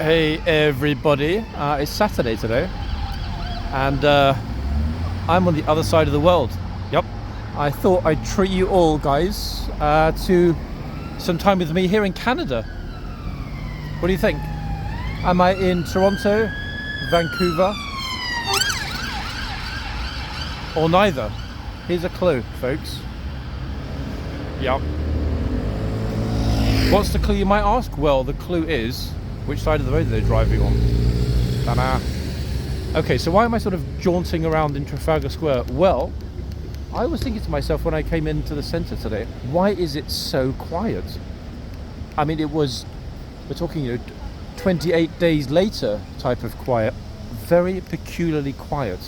Hey everybody, it's Saturday today and I'm on the other side of the world. Yep, I thought I'd treat you all guys to some time with me here in Canada. What do you think? Am I in Toronto, Vancouver, or neither? Here's a clue, folks. Yep. What's the clue, you might ask? Well, the clue is which side of the road they're driving on. Ta-da. Okay, so why am I sort of jaunting around in Trafalgar Square? Well, I was thinking to myself when I came into the centre today, why is it so quiet? I mean, we're talking, 28 days later type of quiet. Very peculiarly quiet.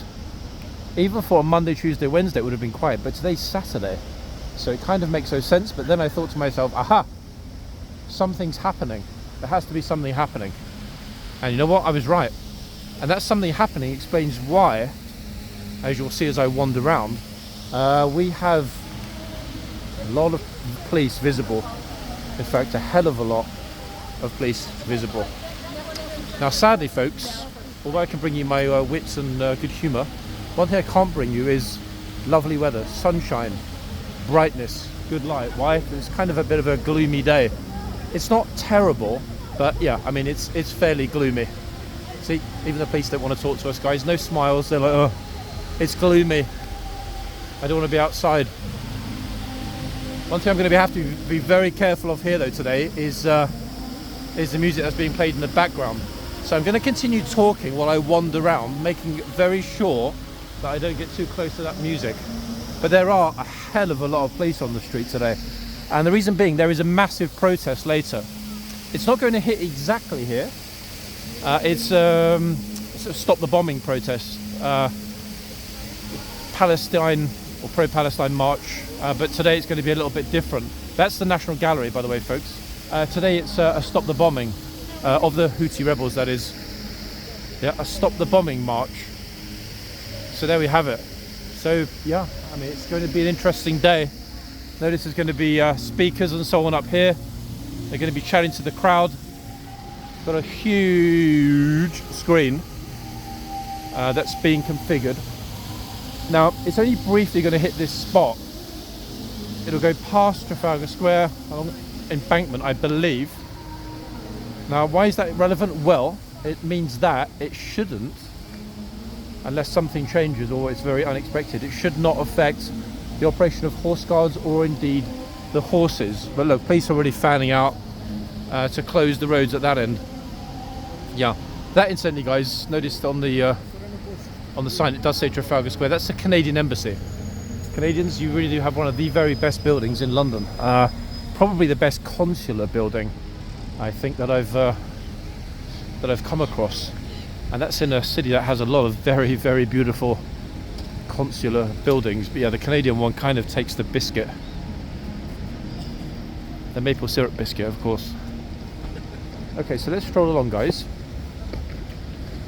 Even for a Monday, Tuesday, Wednesday it would have been quiet, but today's Saturday. So it kind of makes no sense, but then I thought to myself, aha, something's happening. There has to be something happening. And you know what? I was right. And that something happening explains why, as you'll see as I wander around, we have a lot of police visible. In fact, a hell of a lot of police visible. Now, sadly, folks, although I can bring you my wits and good humour, one thing I can't bring you is lovely weather, sunshine, brightness, good light. Why? It's kind of a bit of a gloomy day. It's not terrible, but yeah, I mean, it's fairly gloomy. See, even the police don't want to talk to us, guys. No smiles. They're like, oh, it's gloomy. I don't want to be outside. One thing I'm going to have to be very careful of here, though, today is the music that's being played in the background. So I'm going to continue talking while I wander around, making very sure that I don't get too close to that music. But there are a hell of a lot of police on the street today. And the reason being, there is a massive protest later. It's not going to hit exactly here. It's a stop the bombing protest. Palestine or pro-Palestine march. But today it's going to be a little bit different. That's the National Gallery, by the way, folks. Today it's a stop the bombing of the Houthi rebels, that is. Yeah, a stop the bombing march. So there we have it. So yeah, I mean, it's going to be an interesting day. Notice there's going to be speakers and so on up here. They're going to be chatting to the crowd. Got a huge screen that's being configured. Now, it's only briefly going to hit this spot. It'll go past Trafalgar Square along Embankment, I believe. Now, why is that relevant? Well, it means that it shouldn't, unless something changes or it's very unexpected, it should not affect the operation of horse guards or indeed the horses. But look, police are already fanning out to close the roads at that end. Yeah, that incidentally, guys, noticed on the sign it does say Trafalgar Square. That's the Canadian Embassy. Canadians, you really do have one of the very best buildings in London. Probably the best consular building, I think, that I've come across. And that's in a city that has a lot of very, very beautiful consular buildings. But yeah, the Canadian one kind of takes the biscuit. The maple syrup biscuit, of course. Okay, so let's stroll along, guys.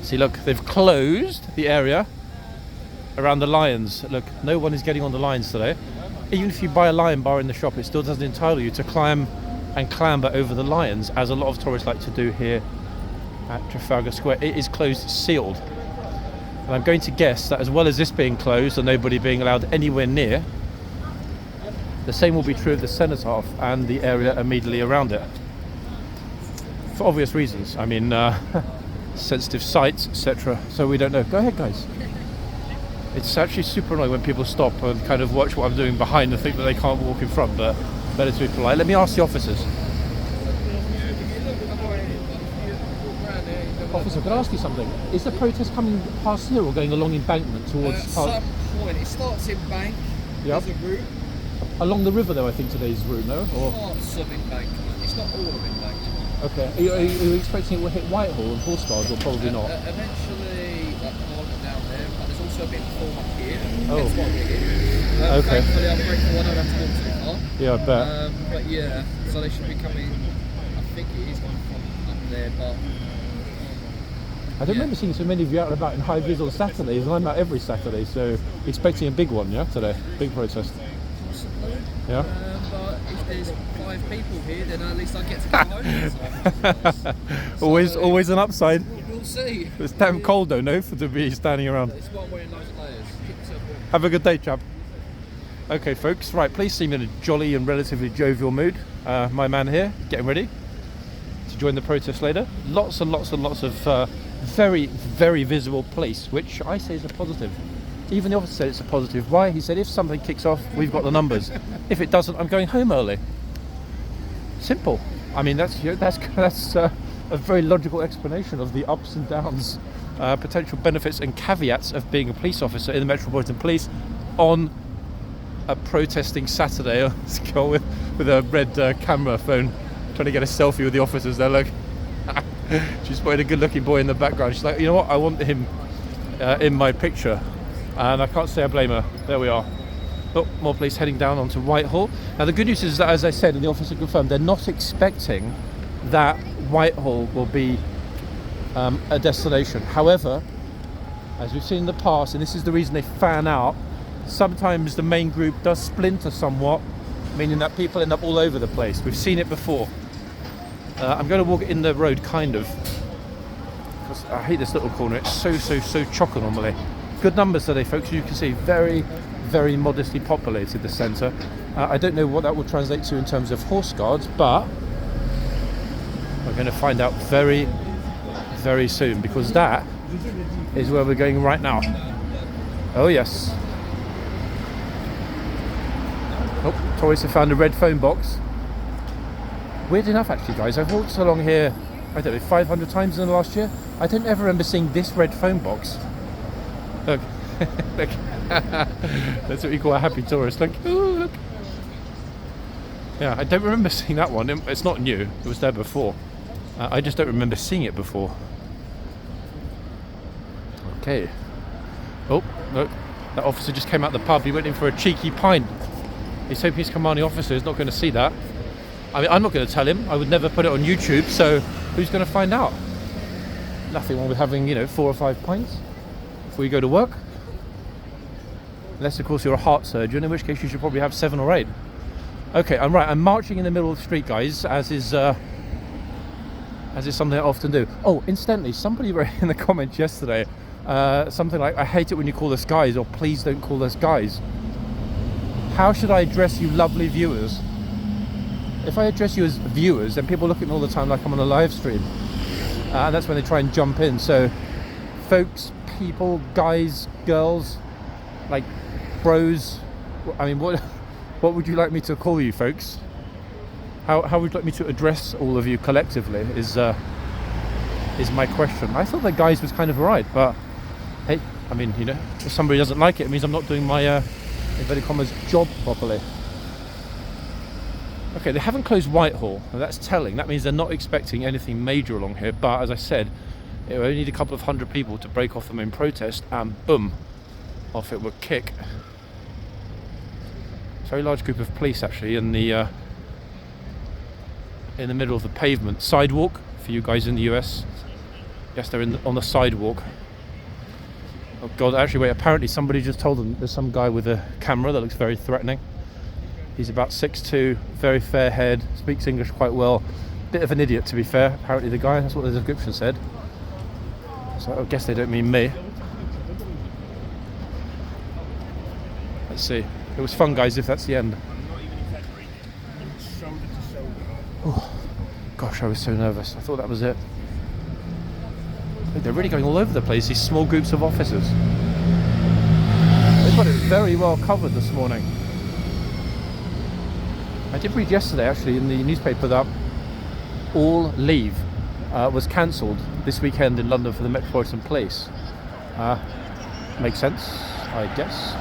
See, look, they've closed the area around the lions. Look, no one is getting on the lions today. Even if you buy a lion bar in the shop, it still doesn't entitle you to climb and clamber over the lions, as a lot of tourists like to do here at Trafalgar Square. It is closed, sealed. And I'm going to guess that as well as this being closed and nobody being allowed anywhere near, the same will be true of the Cenotaph and the area immediately around it. For obvious reasons. I mean, sensitive sites, etc. So we don't know. Go ahead, guys. It's actually super annoying when people stop and kind of watch what I'm doing behind and think that they can't walk in front, but better to be polite. Let me ask the officers. Officer, can I ask you something? Is the protest coming past here or going along Embankment towards... At some point, it starts in Bank, yep. There's a route. Along the river though, I think today's route, no? Or... Parts of Embankment, it's not all of Embankment. Okay, are you expecting it will hit Whitehall and horse guards, or probably not? Eventually, like down there, but there's also a bit of form up here. Oh. That's what we're here. Okay. Thankfully, I'm grateful I don't have to walk too far. Yeah, I bet. But yeah, so they should be coming, I think it is coming from up there, but... I don't remember seeing so many of you out and about in high vis on Saturdays, and I'm out every Saturday, so expecting a big one, yeah, today? Big protest. So possibly. Yeah. But if there's 5 people here, then at least I get to go home. Always an upside. We'll see. It's damn cold though, no, for to be standing around. It's why I'm wearing loads of layers. Keep yourself warm. Have a good day, chap. Okay, folks. Right, please seem in a jolly and relatively jovial mood. My man here, getting ready to join the protest later. Lots and lots and lots of very, very visible police, which I say is a positive. Even the officer said it's a positive. Why? He said if something kicks off, we've got the numbers. If it doesn't, I'm going home early. Simple. I mean, that's a very logical explanation of the ups and downs, potential benefits and caveats of being a police officer in the Metropolitan Police on a protesting Saturday. Let's go with a red camera phone, trying to get a selfie with the officers there. Look, she's spotted a good-looking boy in the background. She's like, you know what? I want him in my picture. And I can't say I blame her. There we are. Oh, more police heading down onto Whitehall. Now the good news is that, as I said, and the officer confirmed, they're not expecting that Whitehall will be a destination. However, as we've seen in the past, and this is the reason they fan out, sometimes the main group does splinter somewhat, meaning that people end up all over the place. We've seen it before. I'm going to walk in the road, kind of, because I hate this little corner. It's so chocker normally. Good numbers today, folks. You can see very, very modestly populated, the centre. I don't know what that will translate to in terms of horse guards, but we're going to find out very, very soon, because that is where we're going right now. Oh yes. Oh, Tories have found a red phone box. Weird enough, actually, guys. I've walked along here, I don't know, 500 times in the last year. I don't ever remember seeing this red phone box. Look, look. That's what we call a happy tourist. Look, ooh, look. Yeah, I don't remember seeing that one. It's not new. It was there before. I just don't remember seeing it before. Okay. Oh, look. That officer just came out the pub. He went in for a cheeky pint. He's hoping his commanding officer is not going to see that. I mean, I'm not going to tell him. I would never put it on YouTube, so who's going to find out? Nothing wrong with having, 4 or 5 pints before you go to work. Unless, of course, you're a heart surgeon, in which case you should probably have 7 or 8. Okay, I'm right. I'm marching in the middle of the street, guys, as is something I often do. Oh, incidentally, somebody wrote in the comments yesterday something like, I hate it when you call us guys, or please don't call us guys. How should I address you lovely viewers? If I address you as viewers, then people look at me all the time like I'm on a live stream. And that's when they try and jump in. So, folks, people, guys, girls, like bros, I mean, what would you like me to call you, folks? How would you like me to address all of you collectively is my question. I thought that guys was kind of alright, but hey, I mean, if somebody doesn't like it, it means I'm not doing my inverted commas job properly. Okay, they haven't closed Whitehall, and that's telling. That means they're not expecting anything major along here, but as I said, it will only need a couple of 100 people to break off the main protest, and boom, off it would kick. Very large group of police actually in the middle of the pavement. Sidewalk for you guys in the US. Yes, they're on the sidewalk. Oh god, actually wait, apparently somebody just told them there's some guy with a camera that looks very threatening. He's about 6'2", very fair head, speaks English quite well. Bit of an idiot, to be fair, apparently the guy, that's what the description said. So I guess they don't mean me. Let's see. It was fun, guys, if that's the end. Oh, gosh, I was so nervous. I thought that was it. They're really going all over the place, these small groups of officers. They've got it very well covered this morning. I did read yesterday, actually, in the newspaper that all leave was cancelled this weekend in London for the Metropolitan Police. Makes sense, I guess.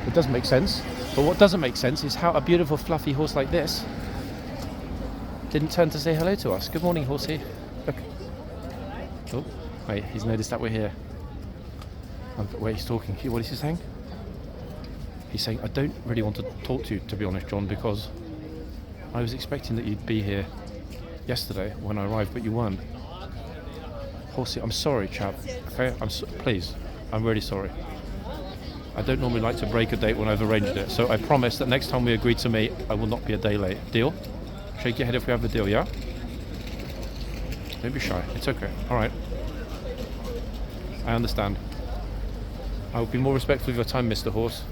It does make sense. But what doesn't make sense is how a beautiful fluffy horse like this didn't turn to say hello to us. Good morning, horsey. Look. Oh, wait, he's noticed that we're here. Wait, he's talking. What is he saying? He's saying, I don't really want to talk to you, to be honest, John, because I was expecting that you'd be here yesterday when I arrived, but you weren't. Horsey, I'm sorry, chap. Okay, please, I'm really sorry. I don't normally like to break a date when I've arranged it, so I promise that next time we agree to meet, I will not be a day late. Deal? Shake your head if we have the deal, yeah? Don't be shy. It's okay. All right. I understand. I will be more respectful of your time, Mr. Horse.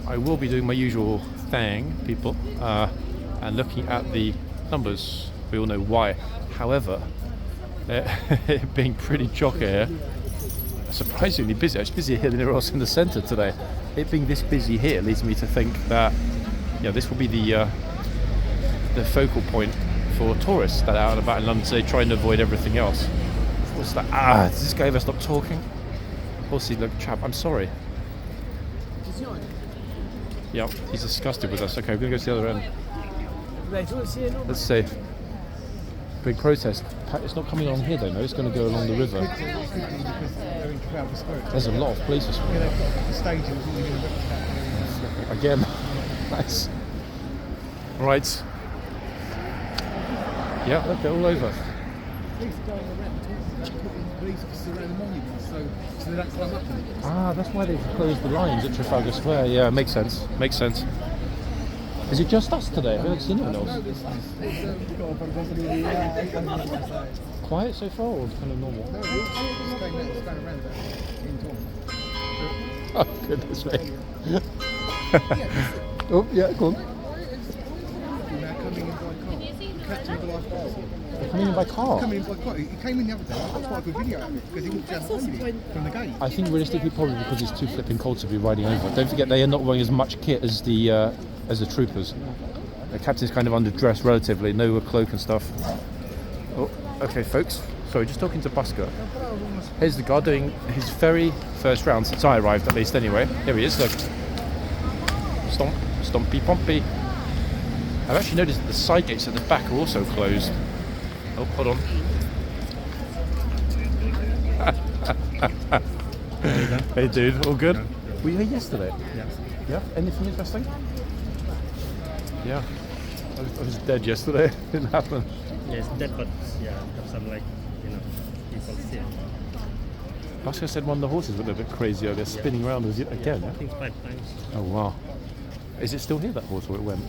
I will be doing my usual thing, people, and looking at the numbers. We all know why. However, it being pretty chocker here, surprisingly busy. It's busier here than anywhere else in the centre today. It being this busy here leads me to think that this will be the focal point for tourists that are out and about in London today, trying to avoid everything else. What's that? Does this guy ever stop talking? Horsey, look, chap, I'm sorry. Yep, he's disgusted with us. Okay, we're going to go to the other end. Let's see. Big protest. It's not coming along here though, no, it's going to go along the river. There's a lot of police this morning. Again. Nice. Right. Yeah, look, they're all over. That's why they've closed the lines at Trafalgar Square. Yeah, makes sense. Makes sense. Is it just us today? I haven't seen anyone else. Quiet so far, or kind of normal? Oh, goodness me. Oh, yeah, go on. Coming in by car? Coming in by car. He came in the other day. That's quite a good video of it because he walked down from the gate. I think realistically, probably because it's too flipping cold to be riding over. Don't forget, they are not wearing as much kit as the troopers. The captain's kind of underdressed relatively, no cloak and stuff. Oh, okay, folks. Sorry, just talking to Busker. Here's the guard doing his very first round since I arrived, at least. Anyway, here he is. Look, stomp, stompy, pompy. I've actually noticed that the side gates at the back are also closed. Oh, hold on. Hey, dude, all good? Were you here yesterday? Yes. Yeah. Anything interesting? Yeah. I was dead yesterday. Didn't happen. Yes, dead, but yeah, have some people see it. Busker said one of the horses went a bit crazy. They're spinning around again. I think 5 times. Oh wow. Is it still here, that horse, or it went?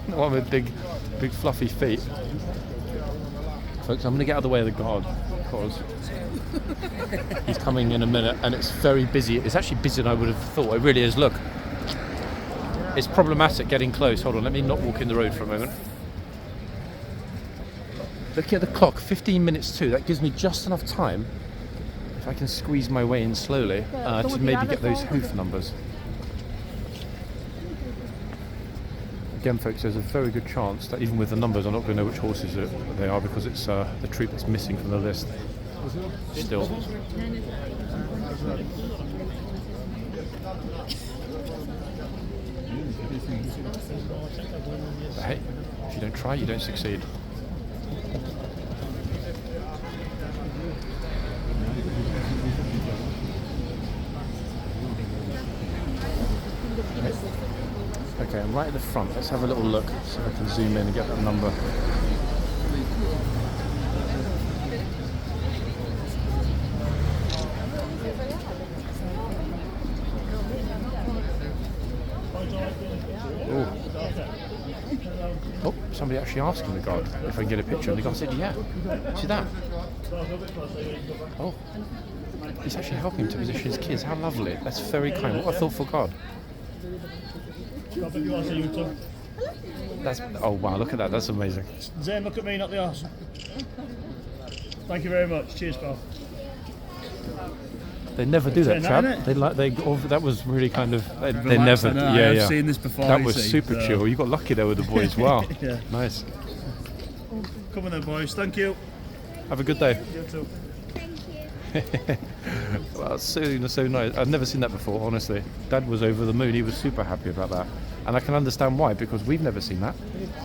The one with big fluffy feet. Folks, I'm going to get out of the way of the guard because he's coming in a minute and it's very busy. It's actually busier than I would have thought. It really is. Look, it's problematic getting close. Hold on, let me not walk in the road for a moment. Looking at the clock, 15 minutes to. That gives me just enough time, if I can squeeze my way in slowly, to maybe get those hoof numbers. Again, folks, there's a very good chance that even with the numbers, I'm not going to know which horses they are because it's the troop that's missing from the list. Still. But hey, if you don't try, you don't succeed. Okay, I'm right at the front. Let's have a little look, see if I can zoom in and get that number. Oh, somebody actually asking the guard if I can get a picture, and the guard said, yeah. See that? Oh, he's actually helping to position his kids. How lovely. That's very kind. What a thoughtful guard. That's, oh wow, look at that, that's amazing. Zane, look at me, not the arse. Thank you very much. Cheers, pal. They never do that, chap. That was really kind of they never. I've seen this before. That was super chill. You got lucky there with the boys. Wow. Yeah. Nice. Come on then, boys. Thank you. Have a good day. You too. Well, so nice. I've never seen that before, honestly. Dad was over the moon. He was super happy about that, and I can understand why, because we've never seen that.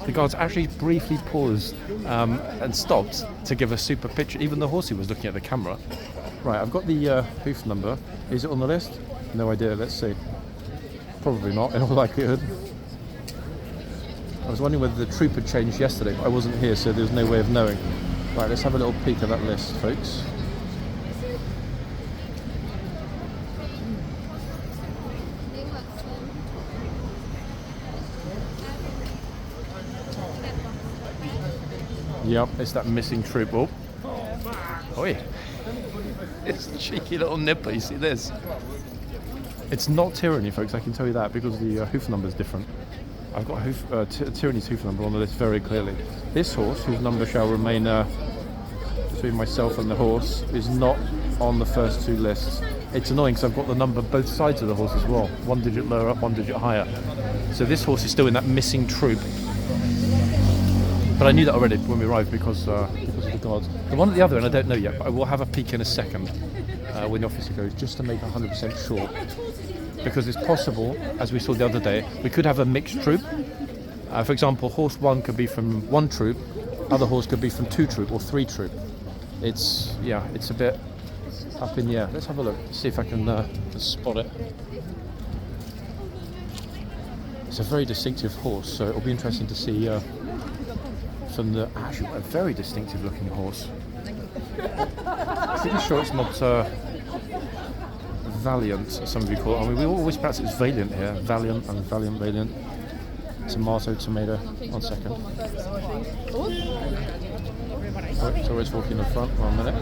The guards actually briefly paused and stopped to give a super picture. Even the horsey was looking at the camera. Right, I've got the hoof number. Is it on the list? No idea. Let's see. Probably not, in all likelihood. I was wondering whether the troop had changed yesterday, but I wasn't here, so there's no way of knowing. Right, let's have a little peek at that list, folks. Yep, it's that missing troop. Oh, oi! It's a cheeky little nipper. You see this? It's not Tyranny, folks. I can tell you that because the hoof number is different. I've got Tyranny's hoof number on the list very clearly. This horse, whose number shall remain between myself and the horse, is not on the first two lists. It's annoying because I've got the number both sides of the horse as well. 1 digit lower up, 1 digit higher. So this horse is still in that missing troop. But I knew that already when we arrived because of the guards. The one at the other end I don't know yet, but I will have a peek in a second when the officer goes, just to make 100% sure. Because it's possible, as we saw the other day, we could have a mixed troop. For example, horse 1 could be from 1 troop, other horse could be from 2 troop or 3 troop. It's a bit up in the air. Let's have a look, see if I can just spot it. It's a very distinctive horse, so it'll be interesting to see from the actually a very distinctive looking horse. I'm pretty sure it's not Valiant, as some of you call it. I mean, we always pronounce it as Valiant here. Valiant and Valiant, Valiant. Tomato, tomato. 1 second. Oh, it's always walking in the front. 1 minute.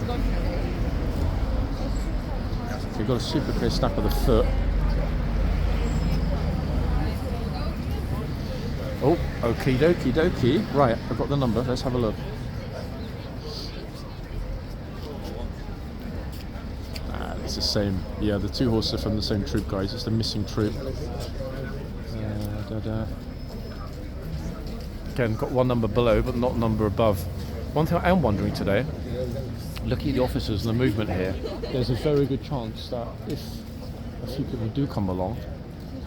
We've got a super clear snap of the foot. Oh, okie dokie dokie. Right, I've got the number. Let's have a look. It's the same. Yeah, the 2 horses are from the same troop, guys. It's the missing troop. Again, got 1 number below, but not number above. One thing I am wondering today, looking at the officers and the movement here, there's a very good chance that if a few people do come along,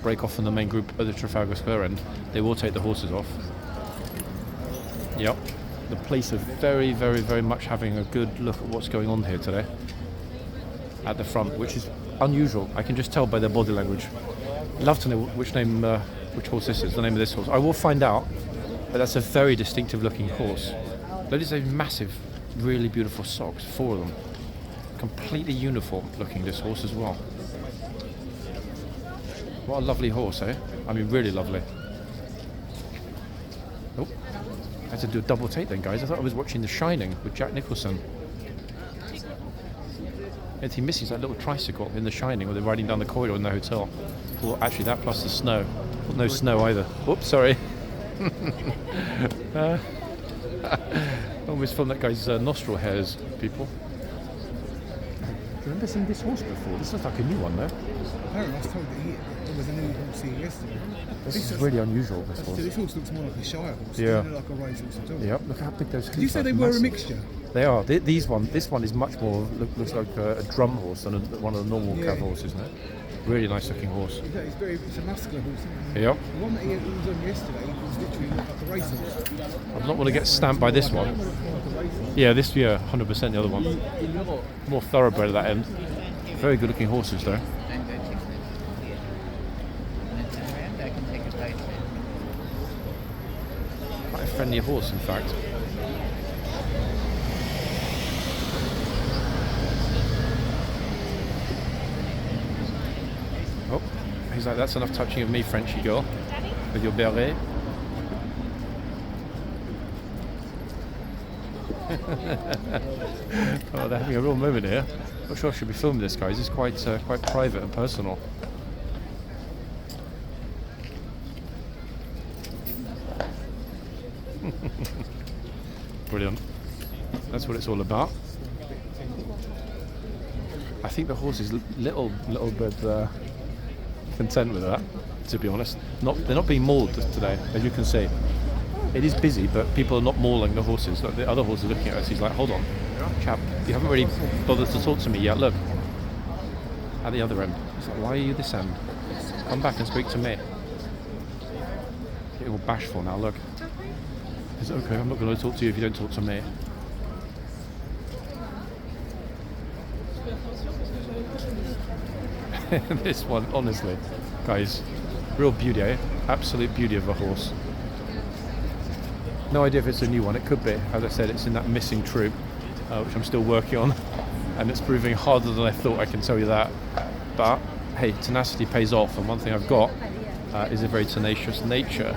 break off from the main group at the Trafalgar Square end, they will take the horses off. Yep, the police are very, very, very much having a good look at what's going on here today at the front, which is unusual. I can just tell by their body language. I'd love to know which horse this is, the name of this horse. I will find out, but that's a very distinctive looking horse. Look at those massive, really beautiful socks, 4 of them. Completely uniform looking, this horse as well. What a lovely horse, eh? I mean, really lovely. Oh, I had to do a double take then, guys. I thought I was watching The Shining with Jack Nicholson. Anything missing is that little tricycle in The Shining where they're riding down the corridor in the hotel. Well, actually, that plus the snow. Well, no snow either. Oops, sorry. Almost filmed that guy's nostril hairs, people. Do you remember seeing this horse before? This looks like a new one, though. Apparently, I was told that there was a new horse here yesterday. This is really unusual, this horse. This horse looks more like a Shire horse. Yeah. Than like a race horse at all. Yep, look how big those hooves are. Did you say they were a mixture? They are. This one is much more, looks like a drum horse than one of the normal cav horses, isn't it? Really nice looking horse. It's a muscular horse, isn't it? Yep. The one that he was on yesterday was literally like a race horse. I'm not going to get stamped by this one. Yeah, 100% the other one. More thoroughbred at that end. Very good looking horses though. Quite a friendly horse, in fact. Oh, he's like, that's enough touching of me, Frenchy girl, with your beret. Oh, they're having a real moment here. Not sure I should be filming this, guys. It's quite private and personal. Brilliant. That's what it's all about. I think the horse is little bit content with that, to be honest. They're not being mauled today, as you can see. It is busy, but people are not mauling the horses. Like the other horse is looking at us. He's like, hold on, chap, you haven't really bothered to talk to me yet. Look, at the other end. He's like, why are you this end? Come back and speak to me. Getting all bashful now, look. He's like, okay, I'm not going to talk to you if you don't talk to me. This one, honestly, guys, real beauty, eh? Absolute beauty of a horse. No idea if it's a new one. It could be. As I said, it's in that missing troop, which I'm still working on, and it's proving harder than I thought, I can tell you that. But hey, tenacity pays off, and one thing I've got is a very tenacious nature.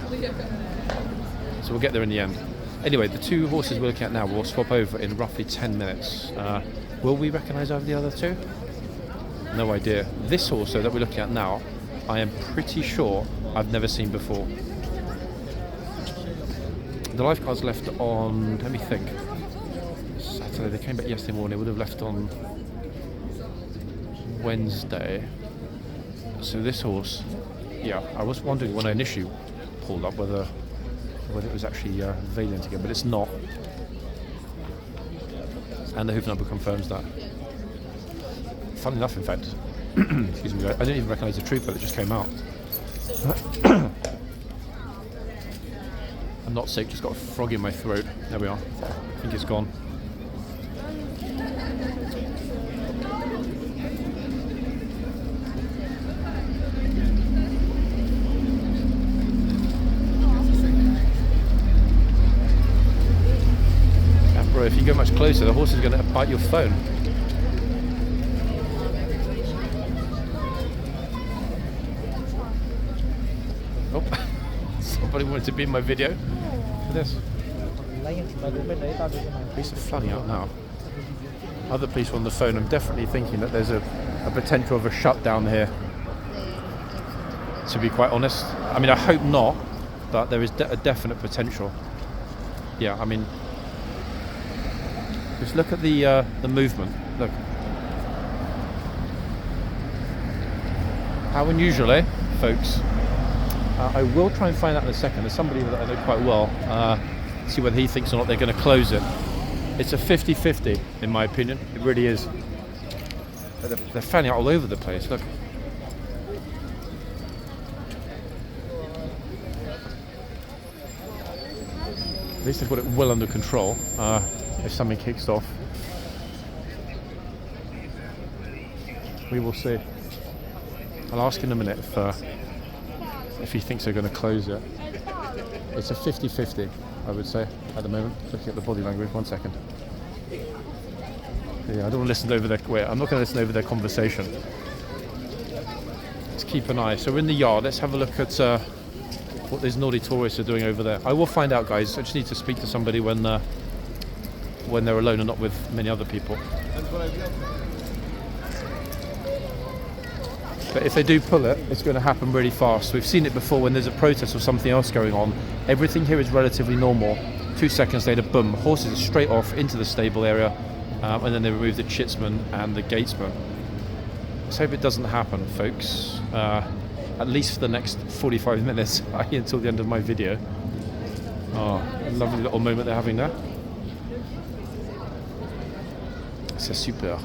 So we'll get there in the end. Anyway, the two horses we're looking at now will swap over in roughly 10 minutes. Will we recognise over the other two? No idea. This horse though, that we're looking at now, I am pretty sure I've never seen before. The lifeguards left on, let me think, Saturday. They came back yesterday morning. They would have left on Wednesday. So this horse, yeah, I was wondering when I initially pulled up whether it was actually Valiant again, but it's not. And the hoof number confirms that. Fun enough, in fact, excuse me, I didn't even recognise the trooper that just came out. I'm not sick, just got a frog in my throat. There we are. I think it's gone. Bro, if you go much closer, the horse is going to bite your phone. Oh, somebody wanted to be in my video. Look at this. Police are flooding out now. Other police are on the phone. I'm definitely thinking that there's a potential of a shutdown here, to be quite honest. I mean, I hope not, but there is a definite potential. Yeah, I mean, just look at the movement. Look. How unusual, eh, folks? I will try and find out in a second. There's somebody that I know quite well. See whether he thinks or not they're going to close it. It's a 50-50, in my opinion. It really is. They're fanning out all over the place. Look. At least they've got it well under control. If something kicks off, we will see. I'll ask in a minute if he thinks they're going to close it. It's a 50-50, I would say, at the moment. Looking at the body language. 1 second. Yeah, I don't want to listen over their. Wait, I'm not going to listen over their conversation. Let's keep an eye. So we're in the yard. Let's have a look at what these naughty tourists are doing over there. I will find out, guys. I just need to speak to somebody when they're alone and not with many other people. But if they do pull it, it's going to happen really fast. We've seen it before when there's a protest or something else going on. Everything here is relatively normal. 2 seconds later, boom, horses are straight off into the stable area, and then they remove the chitsman and the gatesman. Let's hope it doesn't happen, folks. At least for the next 45 minutes, until the end of my video. Oh, a lovely little moment they're having there. C'est super.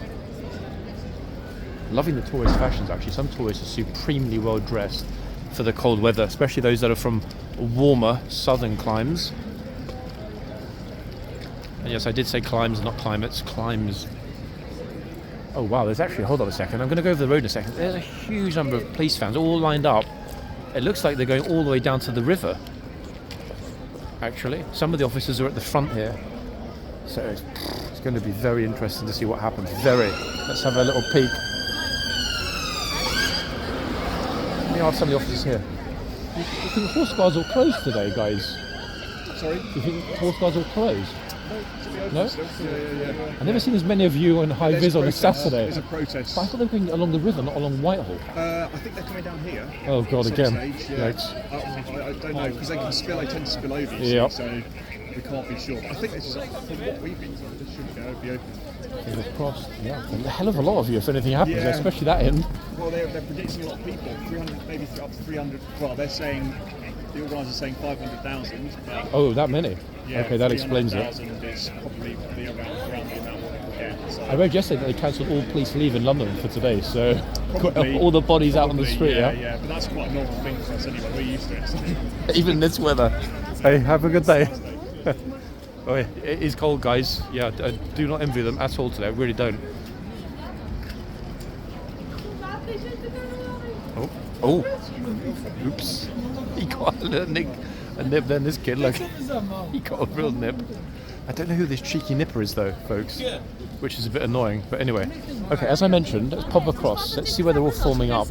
Loving the tourist fashions, actually. Some tourists are supremely well dressed for the cold weather, especially those that are from warmer southern climes. And yes, I did say climes, not climates. Climes. Oh wow, there's actually, hold on a second, I'm going to go over the road in a second. There's a huge number of police vans all lined up. It looks like they're going all the way down to the river, actually. Some of the officers are at the front here. So it's going to be very interesting to see what happens. Very. Let's have a little peek. Let me ask some of the officers here. Do you think horse guards will close today, guys? Sorry? Do you think horse guards will close? No? Yeah. I've never seen as many of you on high vis on a Saturday. There's a protest. But I thought they were going along the river, not along Whitehall. I think they're coming down here. Oh god, at again. some stage, yeah. Yikes. I don't know, because they can spill, they tend to spill over, Yep. so we can't be sure. But I think this is, from what we've been told, this should be open. Fingers crossed. Yeah. A hell of a lot of you if anything happens, Yeah. especially that end. Well, they're predicting a lot of people, 300, maybe up to 300. Well, they're saying, the organisers are saying 500,000. Oh, that many? Yeah, Okay, that explains it. 300,000 is probably around the amount what people get. So I read yesterday that they cancelled all police leave in London for today, so Probably. all the bodies out on the probably, street, yeah? Yeah, but that's quite a normal thing for us anyway, we're used to it. So. Even in this weather. Hey, have a good day. Oh, yeah, it is cold, guys. Yeah, I do not envy them at all today, I really don't. Oh, oops. He got a little nick. a nip then, this kid, look. He got a real nip. I don't know who this cheeky nipper is though, folks. Which is a bit annoying, but anyway. Okay, as I mentioned, let's pop across. Let's see where they're all forming up.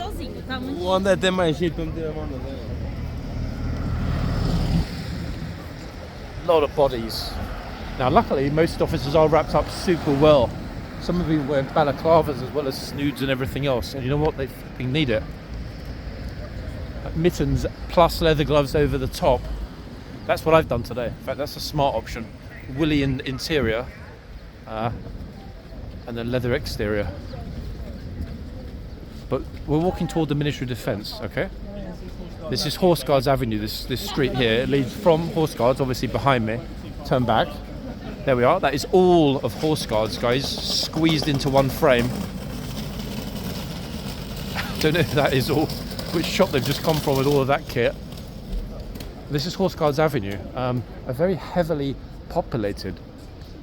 Lot of bodies. Now luckily most officers are wrapped up super well. Some of them wearing balaclavas as well as snoods and everything else, and you know what, they fucking need it. Mittens plus leather gloves over the top. That's what I've done today. In fact, that's a smart option. Woolly interior and then leather exterior. But we're walking toward the Ministry of Defence, okay? This is Horseguards Avenue, this street here. It leads from Horseguards, obviously behind me. Turn back. There we are. That is all of Horseguards, guys, squeezed into one frame. Don't know if that is all, which shop they've just come from with all of that kit. This is Horseguards Avenue, a very heavily populated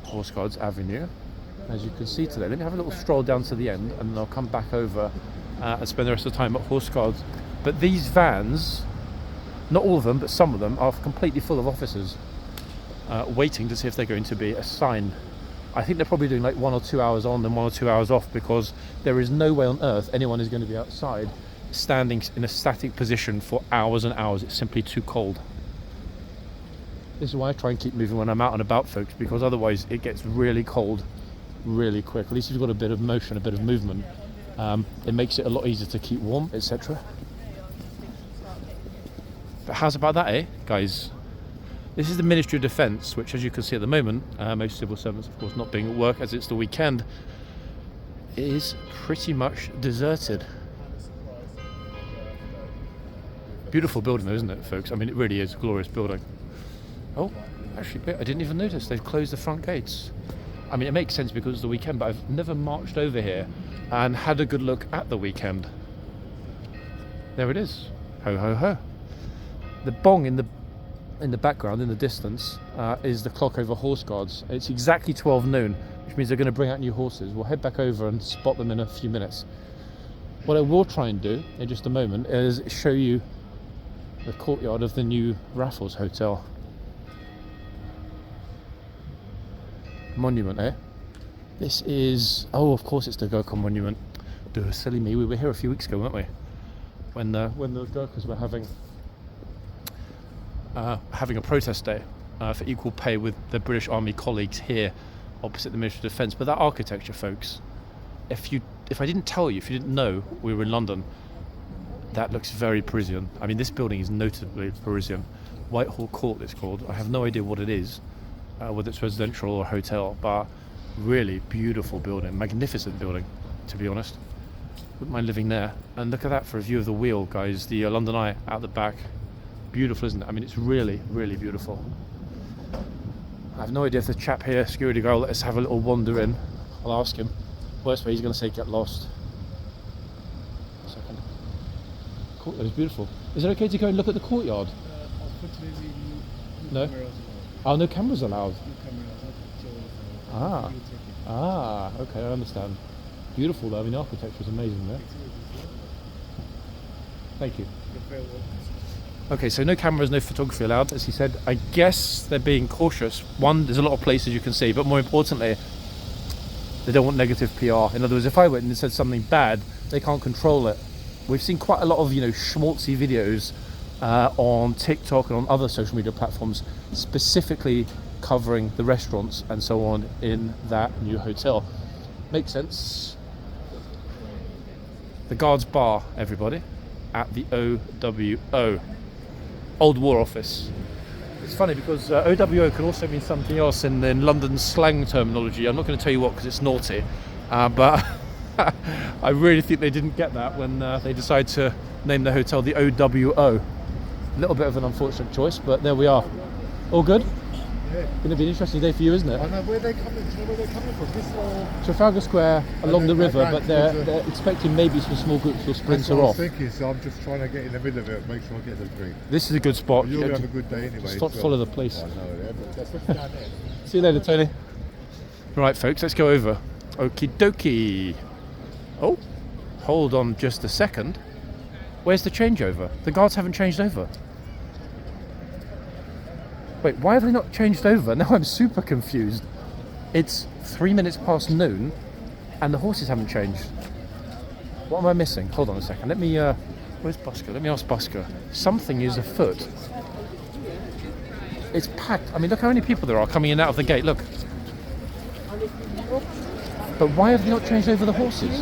Horseguards Avenue, as you can see today. Let me have a little stroll down to the end, and then I'll come back over and spend the rest of the time at Horseguards. But these vans, not all of them, but some of them, are completely full of officers. Waiting to see if they're going to be assigned. I think they're probably doing like 1 or 2 hours on and 1 or 2 hours off, because there is no way on earth anyone is going to be outside standing in a static position for hours and hours. It's simply too cold. This is why I try and keep moving when I'm out and about, folks, because otherwise it gets really cold really quick. At least you've got a bit of motion, a bit of movement. It makes it a lot easier to keep warm, etc. But how's about that, eh, guys? This is the Ministry of Defence, which, as you can see at the moment, most civil servants, of course, not being at work as it's the weekend, is pretty much deserted. Beautiful building, though, isn't it, folks? I mean, it really is a glorious building. Oh, actually, I didn't even notice they've closed the front gates. I mean, it makes sense because it's the weekend, but I've never marched over here and had a good look at the weekend. There it is. Ho, ho, ho. The bong in the background, in the distance, is the clock over Horseguards. It's exactly 12 noon, which means they're going to bring out new horses. We'll head back over and spot them in a few minutes. What I will try and do in just a moment is show you the courtyard of the new Raffles Hotel. Monument, eh? This is... oh, of course it's the Gurkha Monument. Duh, silly me, we were here a few weeks ago, weren't we? When the Gurkhas were having a protest day for equal pay with their British Army colleagues here opposite the Ministry of Defence. But that architecture, folks, if I didn't tell you, if you didn't know we were in London, that looks very Parisian. I mean, this building is notably Parisian. Whitehall Court it's called. I have no idea what it is, whether it's residential or hotel, but really beautiful building, magnificent building, to be honest. Wouldn't mind living there. And look at that for a view of the wheel, guys, the London Eye out the back. Beautiful, isn't it? I mean, it's really, really beautiful. I have no idea if the chap here, security guy, will let us have a little wander in. I'll ask him. Worst way, he's going to say get lost. A second. Courtyard is beautiful. Is it okay to go and look at the courtyard? Unfortunately, No? cameras Oh, no cameras allowed. allowed. Okay, I understand. Beautiful though, I mean, the architecture is amazing there. Thank you. Okay, so no cameras, no photography allowed, as he said. I guess they're being cautious. One, there's a lot of places you can see, but more importantly, they don't want negative PR. In other words, if I went and said something bad, they can't control it. We've seen quite a lot of, schmaltzy videos on TikTok and on other social media platforms, specifically covering the restaurants and so on in that new hotel. Makes sense. The Guards Bar, everybody, at the OWO. Old War Office. It's funny because OWO can also mean something else in London slang terminology. I'm not going to tell you what because it's naughty, but I really think they didn't get that when they decided to name the hotel the OWO. A little bit of an unfortunate choice, but there we are. All good? Yeah. Going to be an interesting day for you, isn't it? I know where they're coming. Do you know where they're coming from? This or Trafalgar Square along the then river, back but they're expecting maybe some small groups will that's splinter what I off. was thinking. So I'm just trying to get in the middle of it, make sure I get the drink. This is a good spot. You'll have a good day anyway. Just follow the police. I know. Yeah, but that's what's down there. See you later, Tony. Right, folks, let's go over. Okie dokie. Oh, hold on just a second. Where's the changeover? The guards haven't changed over. Wait, why have they not changed over? Now I'm super confused. It's 3 minutes past noon, and the horses haven't changed. What am I missing? Hold on a second. Let me, where's Busker? Let me ask Busker. Something is afoot. It's packed. I mean, look how many people there are coming in and out of the gate. Look. But why have they not changed over the horses?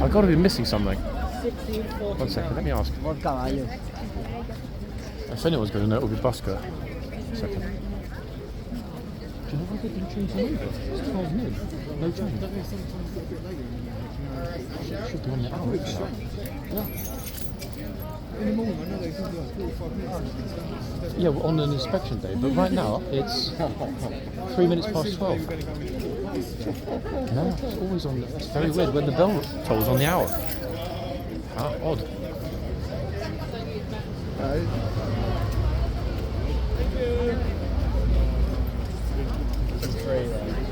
I've got to be missing something. 1 second, let me ask. If anyone's going to know, it will be Busker. 1 second. Do you know why they didn't change them over? It's 12 noon. No change. Should be on the hour. Yeah. In the morning, I know they can do like 45 minutes. Yeah, we're on an inspection day, but right now it's 3 minutes past 12. No, it's always on. That's very weird. When the bell tolls on the hour. Ah, odd.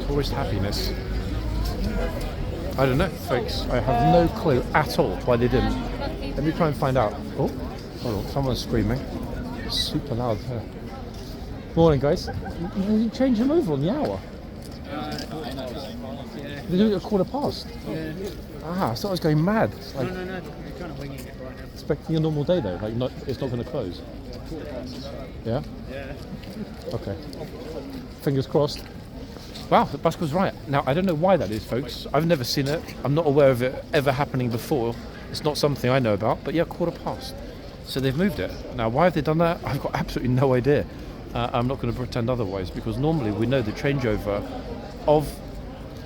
Tourist happiness. I don't know, folks. I have no clue at all why they didn't. Let me try and find out. Oh, hold on. Someone's screaming. It's super loud. Morning, guys. You didn't change them over on the hour. They do it at 1:15. Yeah. Ah, I thought I was going mad. It's like No. You're kind of winging it right now. expecting a normal day though. Like, it's not going to close. Yeah. Yeah. Okay. Fingers crossed. Wow, the Busker was right. Now, I don't know why that is, folks. I've never seen it. I'm not aware of it ever happening before. It's not something I know about. But yeah, 1:15. So they've moved it. Now, why have they done that? I've got absolutely no idea. I'm not going to pretend otherwise, because normally we know the changeover of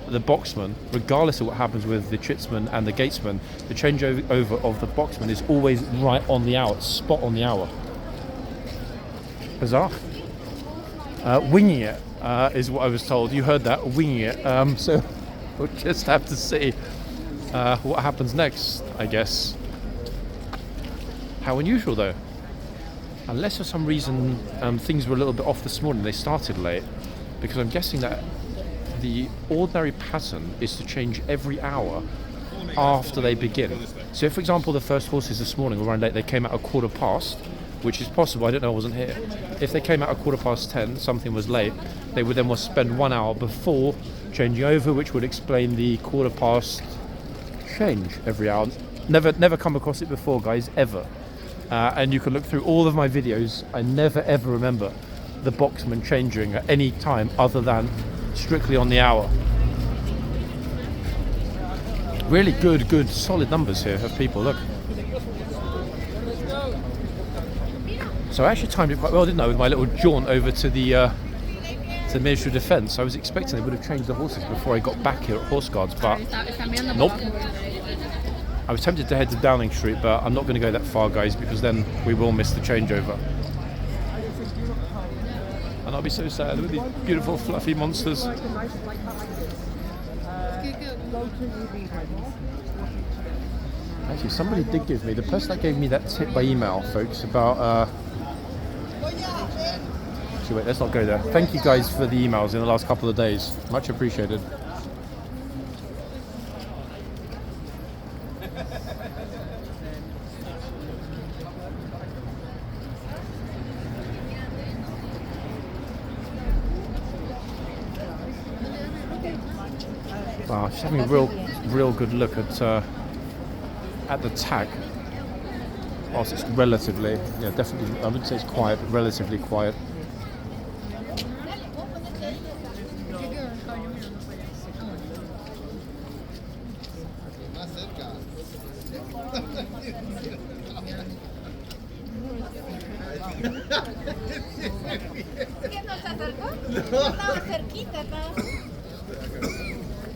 the boxman, regardless of what happens with the chitsman and the gatesman, the changeover of the boxman is always right on the hour, spot on the hour. Bizarre. Winging it is what I was told. You heard that, winging it. So we'll just have to see what happens next, I guess. How unusual though. Unless for some reason things were a little bit off this morning, they started late, because I'm guessing that the ordinary pattern is to change every hour after they begin. So if, for example, the first horses this morning were running late, they came out at 1:15, which is possible, I don't know, I wasn't here. If they came out at 10:15, something was late, they would then spend 1 hour before changing over, which would explain the 1:15 change every hour. Never come across it before, guys, ever. And you can look through all of my videos. I never ever remember the boxman changing at any time other than strictly on the hour. Really good, solid numbers here of people, look. So I actually timed it quite well, didn't I, with my little jaunt over to the Ministry of Defence. I was expecting they would have changed the horses before I got back here at Horseguards, but nope. I was tempted to head to Downing Street, but I'm not going to go that far, guys, because then we will miss the changeover. And I'll be so sad with these beautiful fluffy monsters. Actually, somebody did give me, the person that gave me that tip by email, folks, about actually wait, let's not go there. Thank you guys for the emails in the last couple of days. Much appreciated. Wow, just having a real good look at the tack. Whilst it's relatively, yeah, definitely, I wouldn't say it's quiet, but relatively quiet.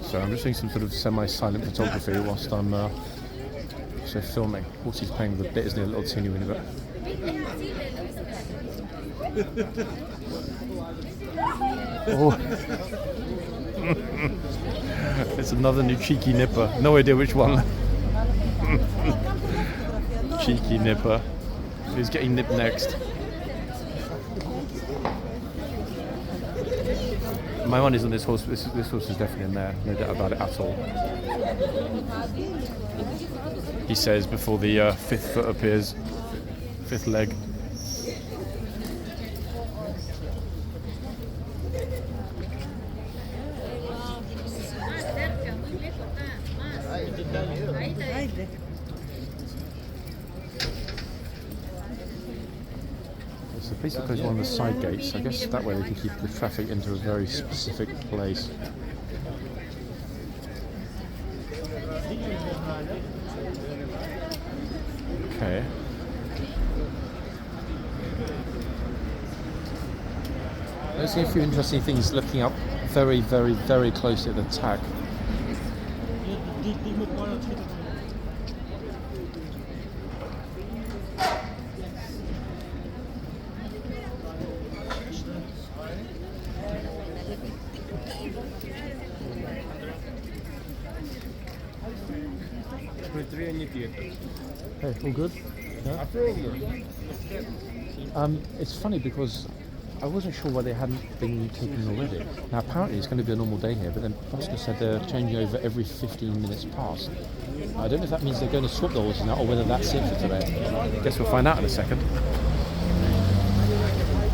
So I'm just doing some sort of semi-silent photography whilst I'm so filming. Horsy's playing with a bit, isn't he? A little teeny weeny bit. Oh. It's another new cheeky nipper. No idea which one. Cheeky nipper. Who's getting nipped next? My one is on this horse. This horse is definitely in there. No doubt about it at all. He says before the fifth foot appears, fifth leg. Please close one of the side gates. I guess that way they can keep the traffic into a very specific place. Okay. I see a few interesting things looking up very, very, very closely at the tack. Hey, all good? Yeah? It's funny because I wasn't sure why they hadn't been taken already. Now apparently it's going to be a normal day here, but then Oscar said they're changing over every 15 minutes past. I don't know if that means they're going to swap the horses now or whether that's it for today. Guess we'll find out in a second.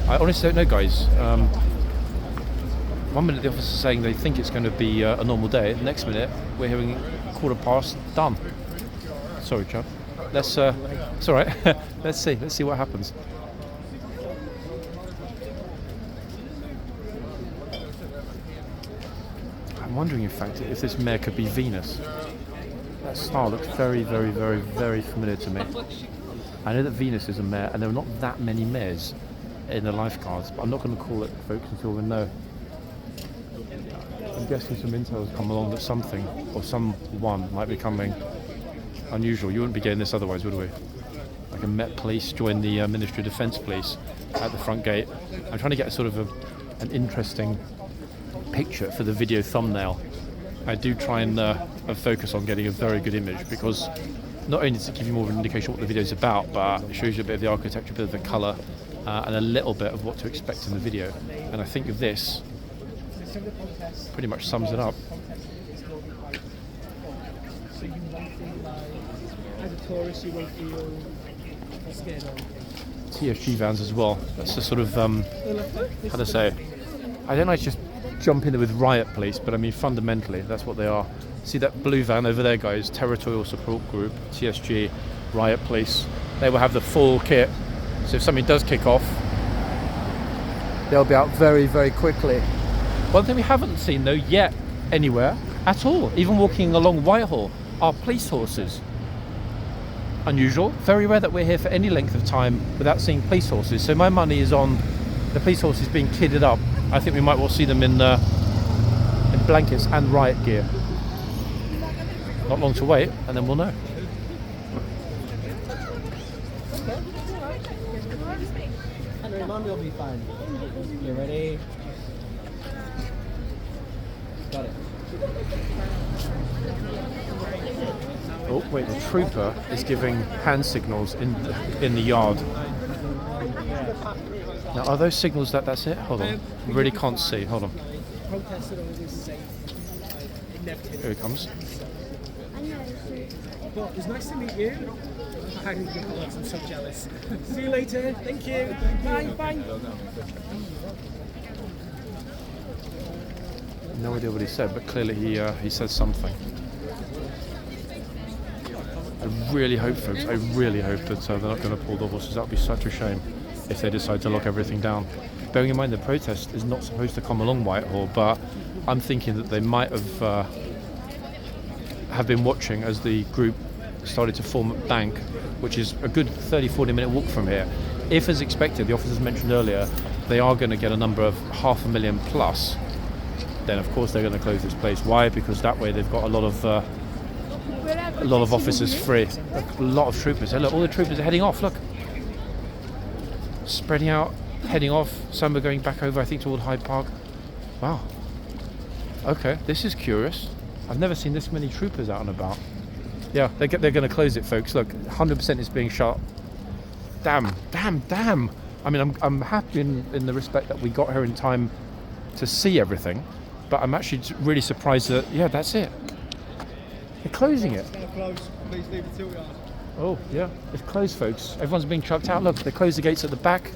I honestly don't know, guys. 1 minute the officer's saying they think it's going to be a normal day. The next minute we're hearing 1:15 done. Sorry, Chuck. It's all right. Let's see what happens. I'm wondering, in fact, if this mare could be Venus. That star looks very, very, very, very familiar to me. I know that Venus is a mare, and there are not that many mares in the lifeguards, but I'm not going to call it, folks, until we know. I'm guessing some intel has come along that something or someone might be coming unusual. You wouldn't be getting this otherwise, would we? Like a Met Police join the Ministry of Defence Police at the front gate. I'm trying to get a sort of an interesting picture for the video thumbnail. I do try and focus on getting a very good image, because not only does it give you more of an indication of what the video is about, but it shows you a bit of the architecture, a bit of the colour, and a little bit of what to expect in the video. And I think of this pretty much sums it up. As a tourist, you won't feel scared of. TSG vans as well. That's the sort of, how to say, I don't like to just jump in there with riot police, but I mean fundamentally that's what they are. See that blue van over there, guys? Territorial Support Group, TSG, riot police. They will have the full kit, so if something does kick off, they'll be out very, very quickly. One thing we haven't seen though yet anywhere at all, even walking along Whitehall, are police horses. Unusual. Very rare that we're here for any length of time without seeing police horses. So my money is on the police horses being kitted up. I think we might well see them in blankets and riot gear. Not long to wait, and then we'll know. Mommy will be fine. You ready? Got it. Oh wait, the trooper is giving hand signals in the yard. Now are those signals that's it? Hold on, I really can't see. Hold on. Here he comes. Well, it was nice to meet you. I'm so jealous. See you later. Thank you. Bye. Bye. No idea what he said, but clearly he said something. I really hope, folks, I really hope that they're not going to pull the horses. That would be such a shame if they decide to lock everything down. Bearing in mind the protest is not supposed to come along Whitehall, but I'm thinking that they might have been watching as the group started to form at Bank, which is a good 30-40 minute walk from here. If, as expected, the officers mentioned earlier, they are going to get a number of 500,000 plus, then of course they're going to close this place. Why? Because that way they've got a lot of officers free. Look, a lot of troopers. Hey, look, all the troopers are heading off. Look, spreading out, heading off. Some are going back over, I think, toward Hyde Park. Wow. Okay, this is curious. I've never seen this many troopers out and about. Yeah, they're going to close it, folks. Look, 100% is being shut. Damn. I mean, I'm happy in the respect that we got here in time to see everything, but I'm actually really surprised that, yeah, that's it. They're closing it. Please leave the tilt yard. Oh, yeah, it's closed, folks. Everyone's being chucked out. Look, they closed the gates at the back.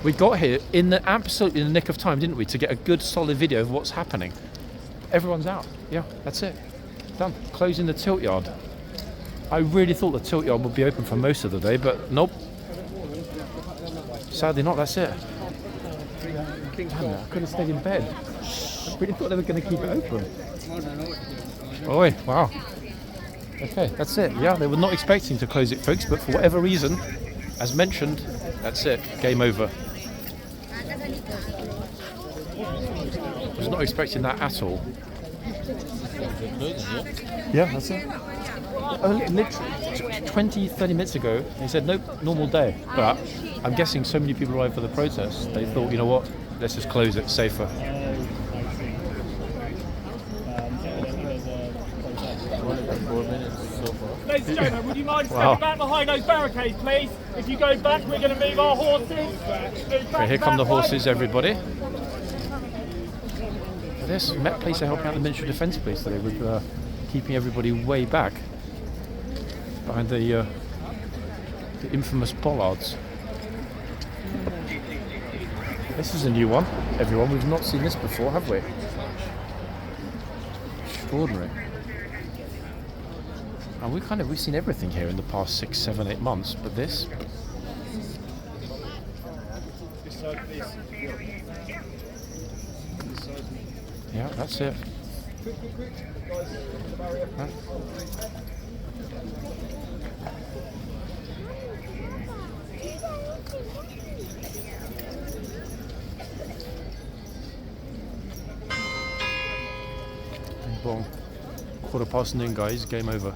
We got here absolutely in the nick of time, didn't we, to get a good solid video of what's happening. Everyone's out. Yeah, that's it. Done. Closing the tilt yard. I really thought the tilt yard would be open for most of the day, but nope. Sadly not, that's it. Damn it, I could have stayed in bed. I really thought they were going to keep it open. Oh, wow. Okay, that's it. Yeah, they were not expecting to close it, folks, but for whatever reason, as mentioned, that's it. Game over. I was not expecting that at all. Yeah, that's it. Literally 20, 30 minutes ago, they said, nope, normal day. But I'm guessing so many people arrived for the protest, they thought, you know what, let's just close it, safer. Ladies and gentlemen, would you mind stepping back behind those barricades, please? If you go back, we're going to move our horses. Okay, here come the horses, everybody. This Met Police are helping out the Ministry of Defence Police today with keeping everybody way back behind the infamous bollards. This is a new one, everyone. We've not seen this before, have we? Extraordinary. And we've seen everything here in the past 6, 7, 8 months, but this. Yeah, that's it. Huh? Boom. 9:15 guys, game over.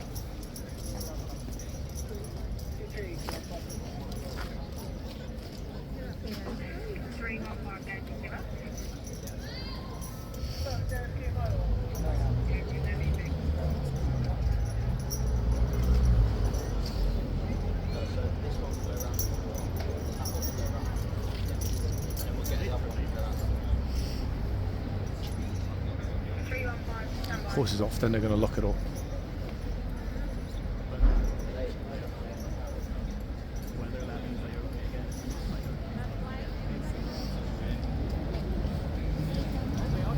Horses off, then they're going to lock it all.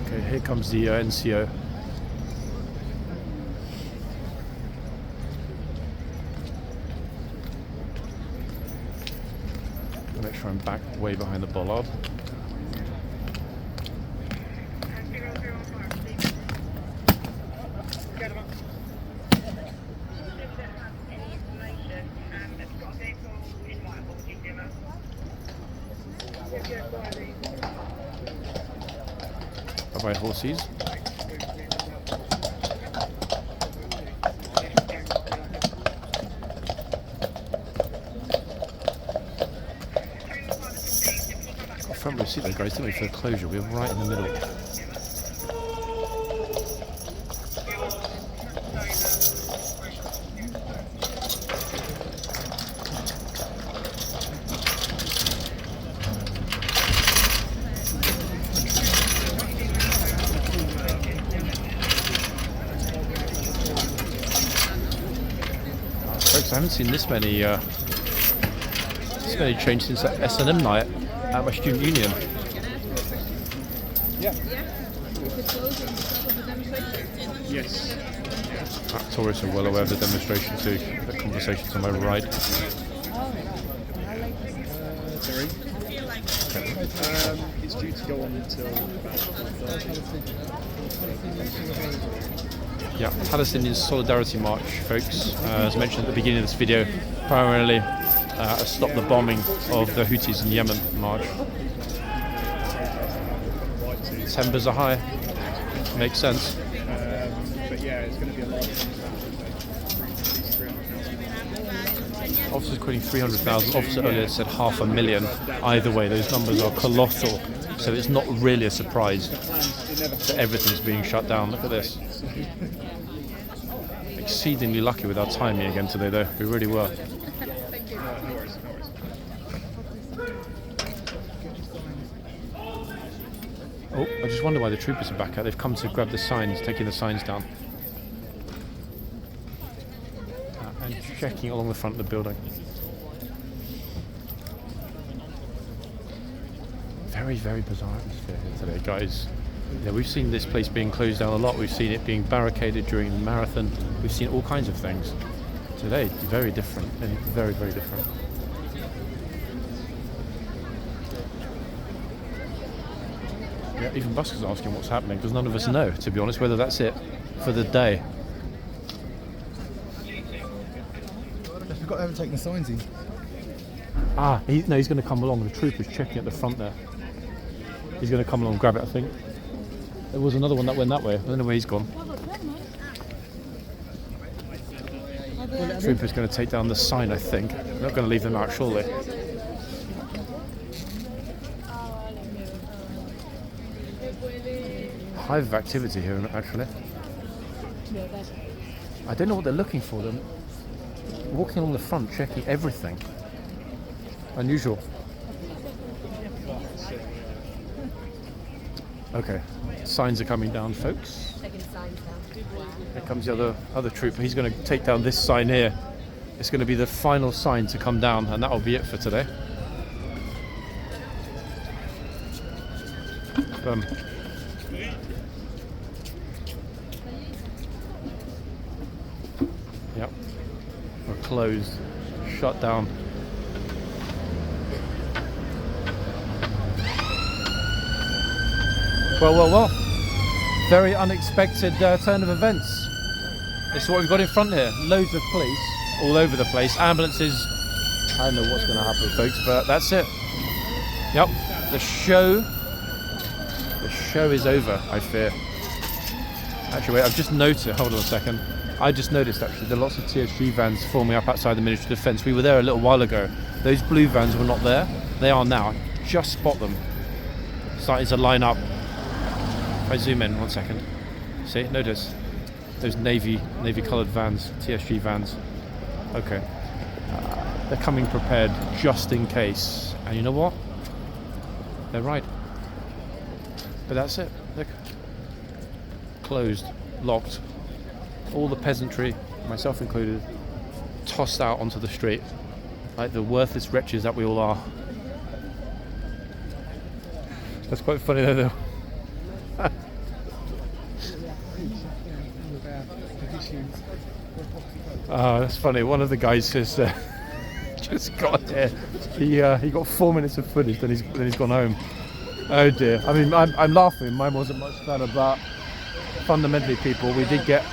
Okay, here comes the NCO. I'll make sure I'm back way behind the bollard. Bye-bye, horses. Got front row seat though, guys, didn't we, for the closure? We were right in the middle. Folks, I haven't seen this many change since that S&M night at my student union. Yeah. Yes. Tourists are well aware of the demonstration too. The conversation to my right. Sorry. It's due to go on until about 4:30. Yeah, Palestinian Solidarity March, folks. As mentioned at the beginning of this video, primarily a stop the bombing of the Houthis in Yemen march. Tempers are high. Makes sense. But yeah, it's going to be a large thing. Officers quoting 300,000. Officer earlier said 500,000. Either way, those numbers are colossal. So it's not really a surprise that everything's being shut down. Look at this. Exceedingly lucky with our timing again today, though. We really were. Oh, I just wonder why the troopers are back out. They've come to grab the signs, taking the signs down. And checking along the front of the building. Very, very bizarre atmosphere here today, guys. Yeah, we've seen this place being closed down a lot. We've seen it being barricaded during the marathon. We've seen all kinds of things. Today, very different and very, very different. Yeah, even Busker's asking what's happening because none of us know, to be honest, whether that's it for the day. I forgot they haven't taken the signs in. Ah, he's going to come along. The trooper's checking at the front there. He's going to come along and grab it, I think. There was another one that went that way. I don't know where he's gone. The trooper's going to take down the sign, I think. They're not going to leave them out, surely. Hive of activity here, actually. I don't know what they're looking for. They're walking along the front, checking everything. Unusual. Okay, signs are coming down, folks. Here comes the other trooper. He's going to take down this sign here. It's going to be the final sign to come down, and that'll be it for today. Yep. We're closed. Shut down. Well. Very unexpected turn of events. This is what we've got in front here. Loads of police all over the place. Ambulances. I don't know what's going to happen, folks, but that's it. Yep. The show is over, I fear. Actually, wait, I've just noticed. Hold on a second. I just noticed, actually, there are lots of TSG vans forming up outside the Ministry of Defence. We were there a little while ago. Those blue vans were not there. They are now. Just spot them. Starting to line up. If I zoom in, 1 second. See, notice those navy coloured vans, TSG vans. Okay, they're coming prepared just in case. And you know what? They're right. But that's it. Look, closed, locked. All the peasantry, myself included, tossed out onto the street like the worthless wretches that we all are. That's quite funny though. Oh, that's funny. One of the guys has just got there. He got 4 minutes of footage, then he's gone home. Oh dear. I mean, I'm laughing. Mine wasn't much better, but fundamentally, people, we did get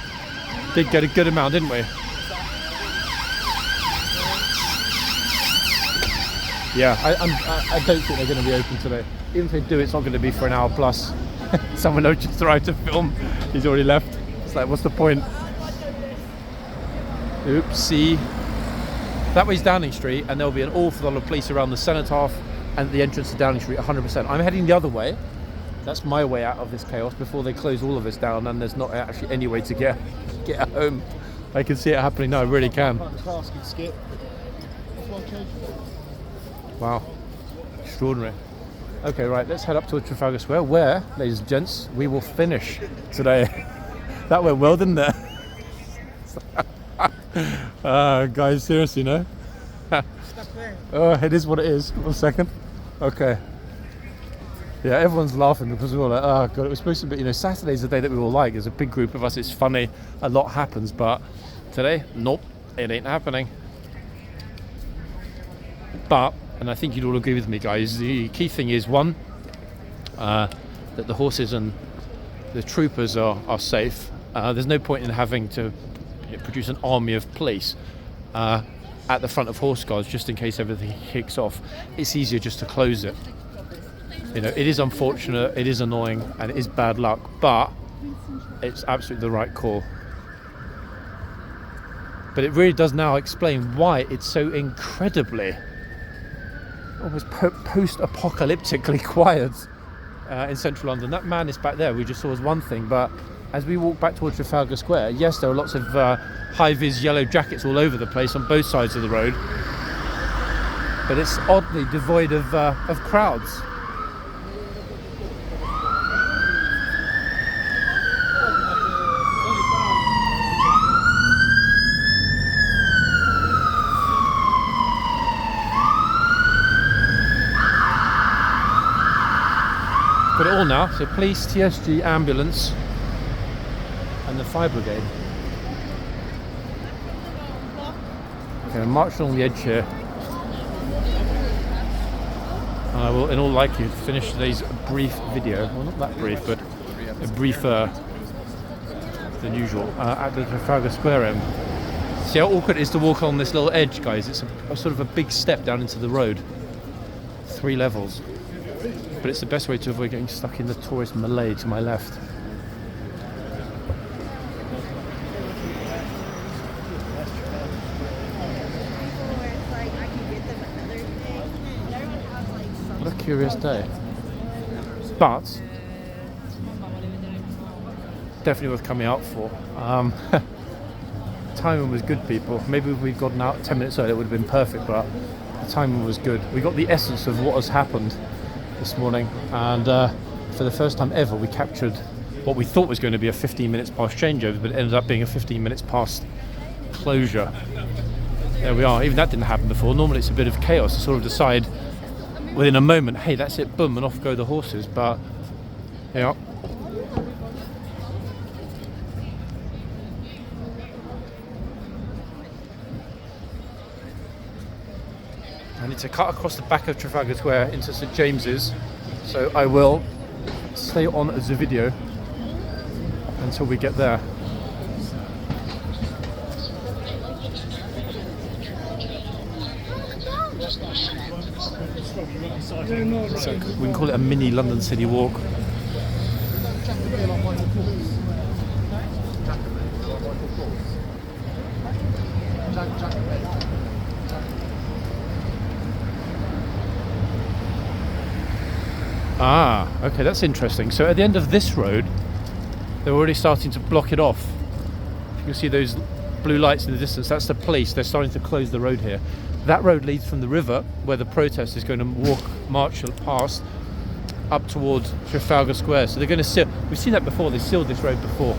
a good amount, didn't we? Yeah. I don't think they're going to be open today. Even if they do, it's not going to be for an hour plus. Someone else just tried to film. He's already left. It's like, what's the point? Oopsie. That way's Downing Street, and there'll be an awful lot of police around the Cenotaph and the entrance to Downing Street, 100%. I'm heading the other way. That's my way out of this chaos before they close all of us down, and there's not actually any way to get home. I can see it happening now, I really can. Wow, extraordinary. Okay, right, let's head up to Trafalgar Square, where, ladies and gents, we will finish today. That went well, didn't it? Guys, seriously, no? Oh, it is what it is. 1 second. Okay. Yeah, everyone's laughing because we're all like, oh god, it was supposed to be, Saturday's the day that we all like. There's a big group of us, it's funny, a lot happens, but today, nope, it ain't happening. But, and I think you'd all agree with me, guys, the key thing is, one, that the horses and the troopers are safe. There's no point in having to produce an army of police at the front of horseguards just in case everything kicks off. It's easier just to close it. It is unfortunate, it is annoying, and it is bad luck, but it's absolutely the right call. But it really does now explain why it's so incredibly, almost post-apocalyptically quiet in central London. That madness back there we just saw as one thing, but as we walk back towards Trafalgar Square, yes, there are lots of high-vis yellow jackets all over the place on both sides of the road, but it's oddly devoid of crowds. Got it all now, so police, TSG, ambulance, and the fire brigade. Okay, I'm marching along the edge here. And I will, in all likelihood, finish today's brief video. Well, not that brief, but a briefer than usual at the Trafalgar Square end. See how awkward it is to walk on this little edge, guys? It's a sort of a big step down into the road. 3 levels. But it's the best way to avoid getting stuck in the tourist melee to my left. What a curious day. But definitely worth coming out for. Timing was good, people. Maybe if we'd gotten out 10 minutes earlier, it would have been perfect, but the timing was good. We got the essence of what has happened this morning, and for the first time ever, we captured what we thought was going to be a 15 minutes past changeover, but it ended up being a 15 minutes past closure. There we are. Even that didn't happen before. Normally it's a bit of chaos to sort of decide within a moment, hey, that's it, boom, and off go the horses. But yeah. I need to cut across the back of Trafalgar Square into St James's, so I will stay on the video until we get there. So we can call it a mini London City walk. Ah, okay, that's interesting. So at the end of this road, they're already starting to block it off. You can see those blue lights in the distance. That's the police. They're starting to close the road here. That road leads from the river, where the protest is going to march past, up towards Trafalgar Square. So they're going to seal. We've seen that before. They sealed this road before,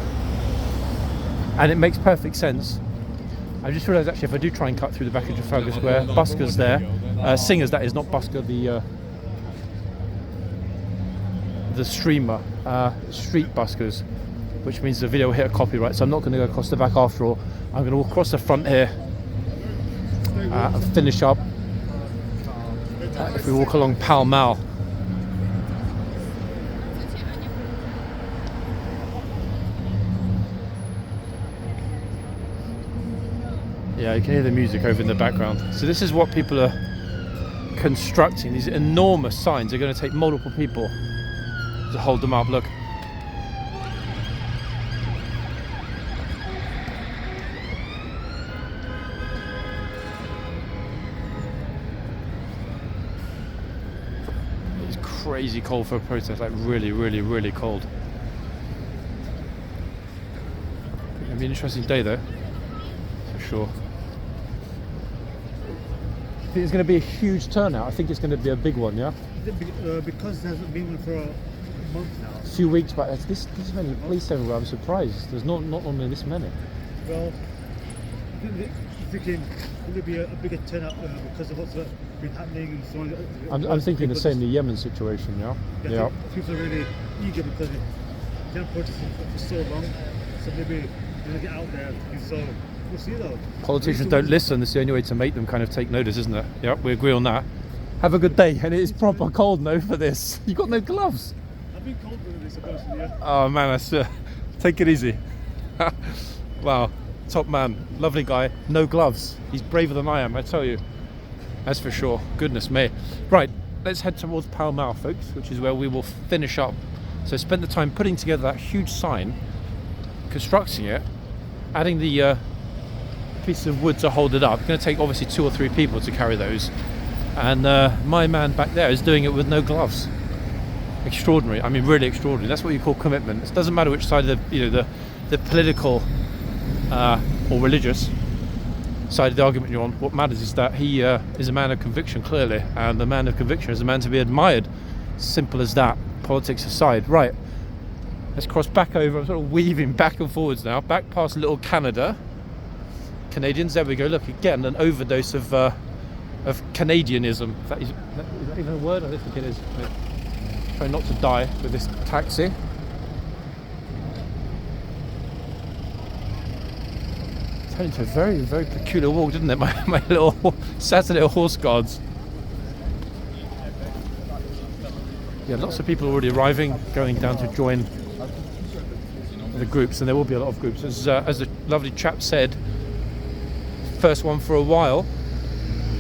and it makes perfect sense. I just realised actually, if I do try and cut through the back of Trafalgar Square, buskers there, singers, that is, not busker, the streamer, street buskers, which means the video will hit a copyright, so I'm not going to go across the back after all. I'm going to walk across the front here and finish up if we walk along Pall Mall. Yeah, you can hear the music over in the background. So this is what people are constructing, these enormous signs. They're going to take multiple people to hold them up. Look. It's crazy cold for a protest, like really, really, really cold. It'll be an interesting day though, for sure. I think it's going to be a huge turnout. I think it's going to be a big one, yeah? Because there's been one for a month now. A few weeks, but this many police everywhere. I'm surprised. There's not normally this many. Well, thinking will there be a bigger turnout because of what's been happening and so on? I'm thinking the same, the Yemen situation, yeah? Yeah. People are really eager because they've protested for so long, so maybe they'll get out there. So we'll see though. Politicians don't listen. That's the only way to make them kind of take notice, isn't it? Yep, we agree on that. Have a good day. And it is proper cold now for this. You got no gloves. I've been cold with this, supposedly, yeah. Oh man, take it easy. Wow, top man, lovely guy, no gloves. He's braver than I am, I tell you. That's for sure. Goodness me. Right, let's head towards Pall Mall, folks, which is where we will finish up. So spend the time putting together that huge sign, constructing it, adding the pieces of wood to hold it up. It's going to take obviously 2 or 3 people to carry those. And my man back there is doing it with no gloves. Extraordinary. I mean, really extraordinary. That's what you call commitment. It doesn't matter which side of the political or religious side of the argument you're on. What matters is that he is a man of conviction, clearly, and the man of conviction is a man to be admired. Simple as that. Politics aside. Right. Let's cross back over. I'm sort of weaving back and forwards now. Back past little Canada. Canadians. There we go. Look, again, an overdose of Canadianism. Is that even a word? I don't think it is. Try not to die with this taxi. Turned into a very, very peculiar walk, didn't it? My little Saturday horse guards. yeah, lots of people already arriving, going down to join the groups, and there will be a lot of groups. As the lovely chap said, first one for a while.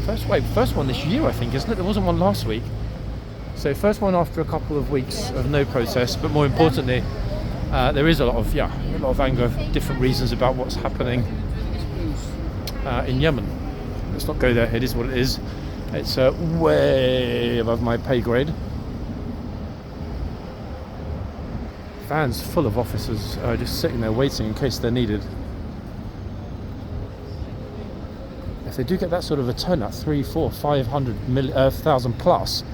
First one this year, I think, isn't it? There wasn't one last week. So first one after a couple of weeks of no protest, but more importantly, there is a lot of anger, different reasons about what's happening in Yemen. Let's not go there. It is what it is. It's way above my pay grade. Vans full of officers just sitting there waiting in case they're needed. If they do get that sort of a turnout, 300, 400, 500,000 plus,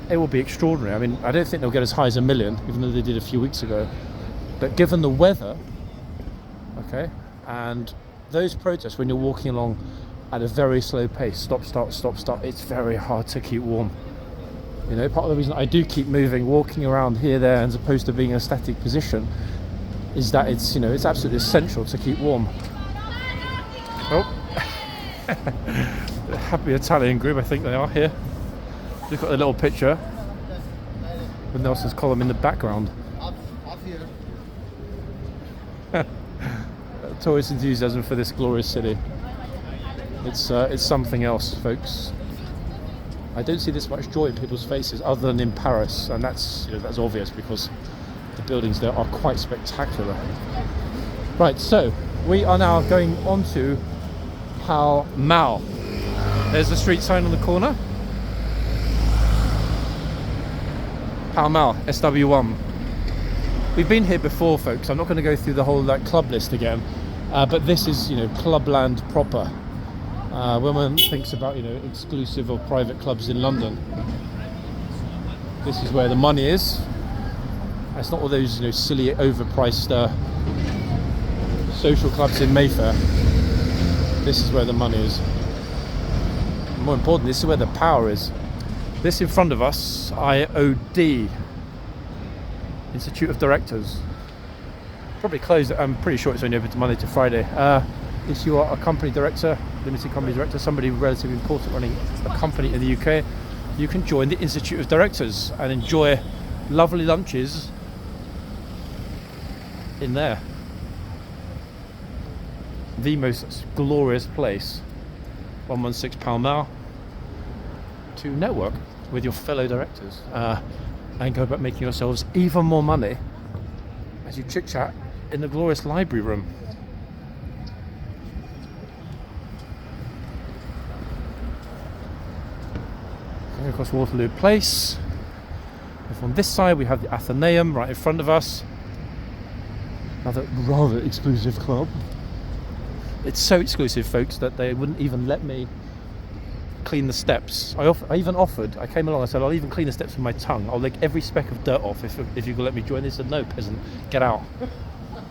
it will be extraordinary. I mean, I don't think they'll get as high as 1 million, even though they did a few weeks ago. But given the weather, okay, and those protests when you're walking along at a very slow pace, stop, start, it's very hard to keep warm. You know, part of the reason I do keep moving, walking around here, there, as opposed to being in a static position, is that it's, you know, it's absolutely essential to keep warm. Oh. The happy Italian group, I think they are here. Look at the little picture with Nelson's column in the background. Tourist enthusiasm for this glorious city. It's something else, folks. I don't see this much joy in people's faces other than in Paris, and that's, you know, that's obvious because the buildings there are quite spectacular. Right, so we are now going on to Pall. There's the street sign on the corner. Pall, SW1. We've been here before, folks. I'm not going to go through the whole club list again, but this is, you know, clubland proper. When one thinks about, you know, exclusive or private clubs in London, this is where the money is. It's not all those, you know, silly overpriced social clubs in Mayfair. This is where the money is. More important, this is where the power is. This in front of us, IOD, Institute of Directors. Probably closed. I'm pretty sure it's only open to Monday to Friday. If you are a company director, limited company director, somebody relatively important running a company in the UK, you can join the Institute of Directors and enjoy lovely lunches in there. The most glorious place, 116 Pall, to network with your fellow directors and go about making yourselves even more money as you chit chat in the glorious library room. Going across Waterloo Place. If on this side we have the Athenaeum right in front of us, another rather exclusive club. It's so exclusive, folks, that they wouldn't even let me clean the steps. I even offered, I came along, I said, I'll even clean the steps with my tongue. I'll lick every speck of dirt off if you can let me join. They said, no, peasant, get out.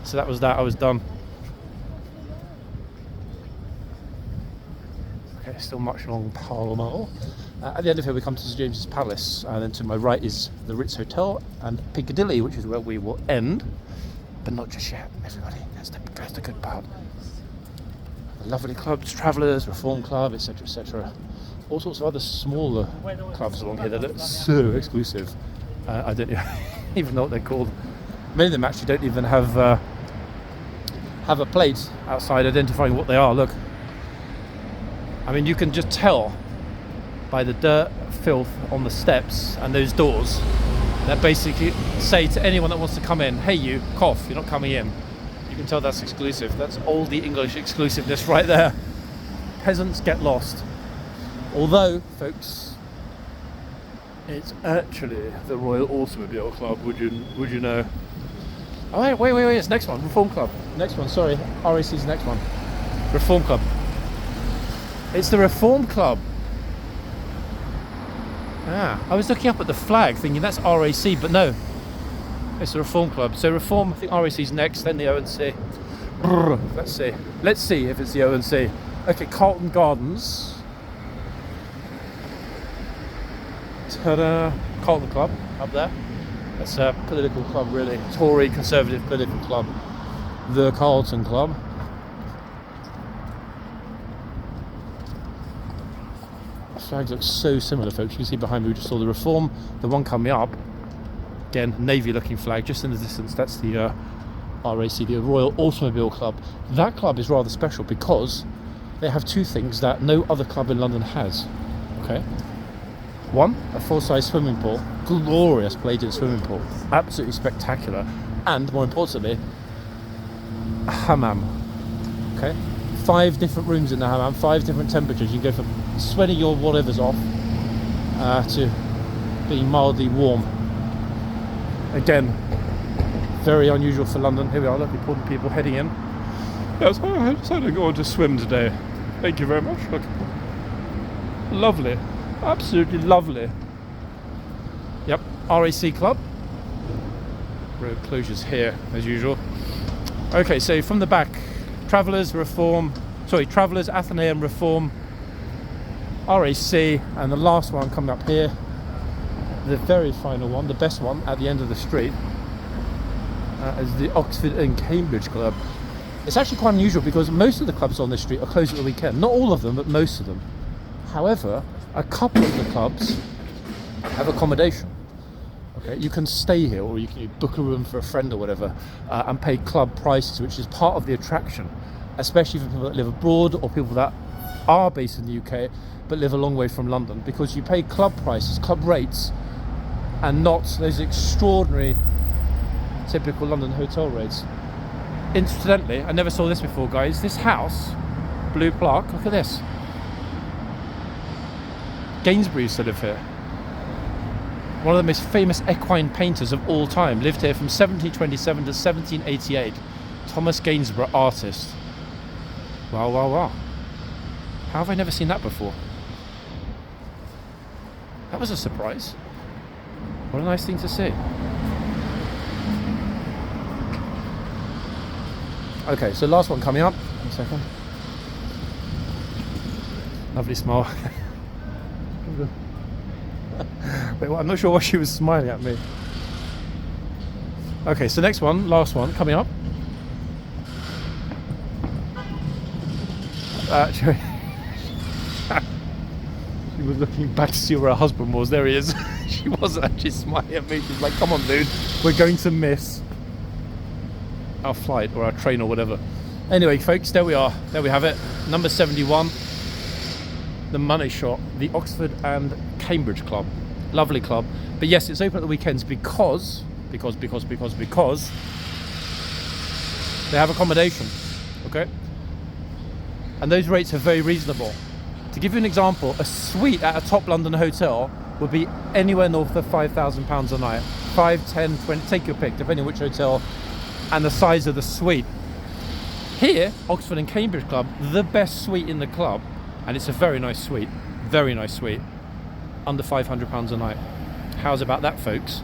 So that was that, I was done. Okay, still much along Pall Mall. At the end of here we come to St James's Palace, and then to my right is the Ritz Hotel and Piccadilly, which is where we will end. But not just yet, everybody. That's the good part. The lovely clubs, Travellers, Reform Club, etc, etc. All sorts of other smaller clubs along here that look so exclusive. I don't even know what they're called. Many of them actually don't even have a plate outside identifying what they are. Look, I mean, you can just tell by the dirt, filth on the steps and those doors that basically say to anyone that wants to come in, hey, you cough, you're not coming in. You can tell that's exclusive. That's oldie English exclusiveness right there. Peasants get lost. Although, folks, it's actually the Royal Automobile Club, would you know? Oh, wait, it's next one, Reform Club. Next one, sorry, RAC's next one. Reform Club. It's the Reform Club. I was looking up at the flag thinking that's RAC, but no. It's the Reform Club. So Reform, I think RAC's next, then the ONC. Let's see if it's the ONC. Okay, Carlton Gardens. Ta-da! Carlton Club, up there. That's a political club, really. Tory, conservative political club. The Carlton Club. flags look so similar, folks. You can see behind me we just saw the Reform. The one coming up, again, navy looking flag just in the distance. That's the RAC, the Royal Automobile Club. That club is rather special because they have two things that no other club in London has. Okay, one, a full-size swimming pool, glorious plated swimming pool, absolutely spectacular, and more importantly, a hammam. Okay, 5 different rooms in the hammam, 5 different temperatures. You can go from sweating your whatever's off to being mildly warm. Again, very unusual for London. Here we are, look, important people heading in. Yes, I decided to go on to swim today. Thank you very much. Look, lovely, absolutely lovely. Yep, RAC Club. Road closures here as usual. Okay, so from the back, Travellers, Athenaeum, Reform, RAC, and the last one coming up here, the very final one, the best one at the end of the street, is the Oxford and Cambridge Club. It's actually quite unusual because most of the clubs on this street are closed at the weekend. Not all of them, but most of them. However, a couple of the clubs have accommodation. Okay, you can stay here, or you can book a room for a friend or whatever, and pay club prices, which is part of the attraction, especially for people that live abroad or people that are based in the UK but live a long way from London, because you pay club prices, club rates, and not those extraordinary typical London hotel rates. Incidentally, I never saw this before, guys. This house, blue plaque, look at this. Gainsborough used to live here. One of the most famous equine painters of all time lived here from 1727 to 1788. Thomas Gainsborough, artist. Wow, wow, wow. How have I never seen that before? That was a surprise. What a nice thing to see. Okay, so last one coming up. 1 second. Lovely smile. Wait, well, I'm not sure why she was smiling at me. Okay, so next one, last one, coming up. She was looking back to see where her husband was. There he is. She wasn't actually smiling at me. She's like, come on, dude. We're going to miss our flight or our train or whatever. Anyway, folks, there we are. There we have it. Number 71. The money shot. The Oxford and Cambridge Club. Lovely club. But yes, it's open at the weekends because they have accommodation. Okay? And those rates are very reasonable. To give you an example, a suite at a top London hotel would be anywhere north of £5,000 a night. 5, 10, 20, take your pick, depending on which hotel and the size of the suite. Here, Oxford and Cambridge Club, the best suite in the club, and it's a very nice suite, under £500 a night. How's about that, folks?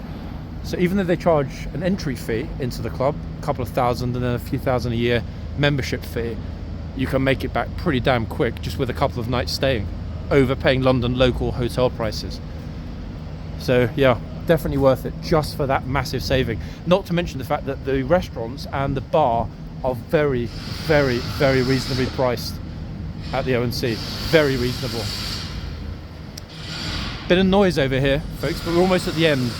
So even though they charge an entry fee into the club, a couple of thousand and then a few thousand a year membership fee, you can make it back pretty damn quick just with a couple of nights staying, overpaying London local hotel prices. So yeah, definitely worth it just for that massive saving. Not to mention the fact that the restaurants and the bar are very, very, very reasonably priced at the O&C. Very reasonable. Bit of noise over here, folks, but we're almost at the end.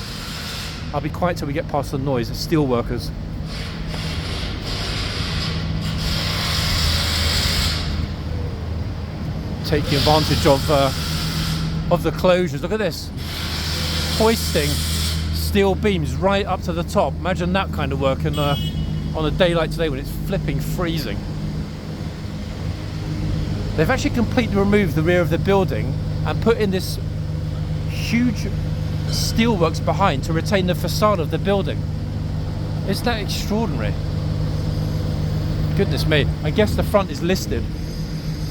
I'll be quiet till we get past the noise. It's steel workers. Taking advantage of the closures. Look at this. Hoisting steel beams right up to the top. Imagine that kind of work on a day like today when it's flipping freezing. They've actually completely removed the rear of the building and put in this huge steelworks behind to retain the facade of the building. Isn't that extraordinary? Goodness me. I guess the front is listed.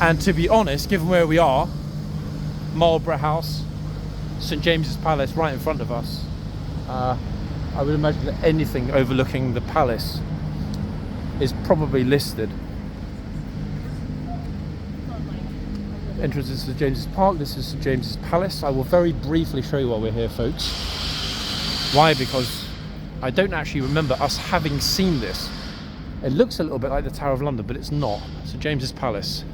And to be honest, given where we are, Marlborough House, St James's Palace right in front of us, I would imagine that anything overlooking the palace is probably listed. Entrance to St James's Park, this is St James's Palace. I will very briefly show you while we're here, folks. Why? Because I don't actually remember us having seen this. It looks a little bit like the Tower of London, but it's not. St James's Palace.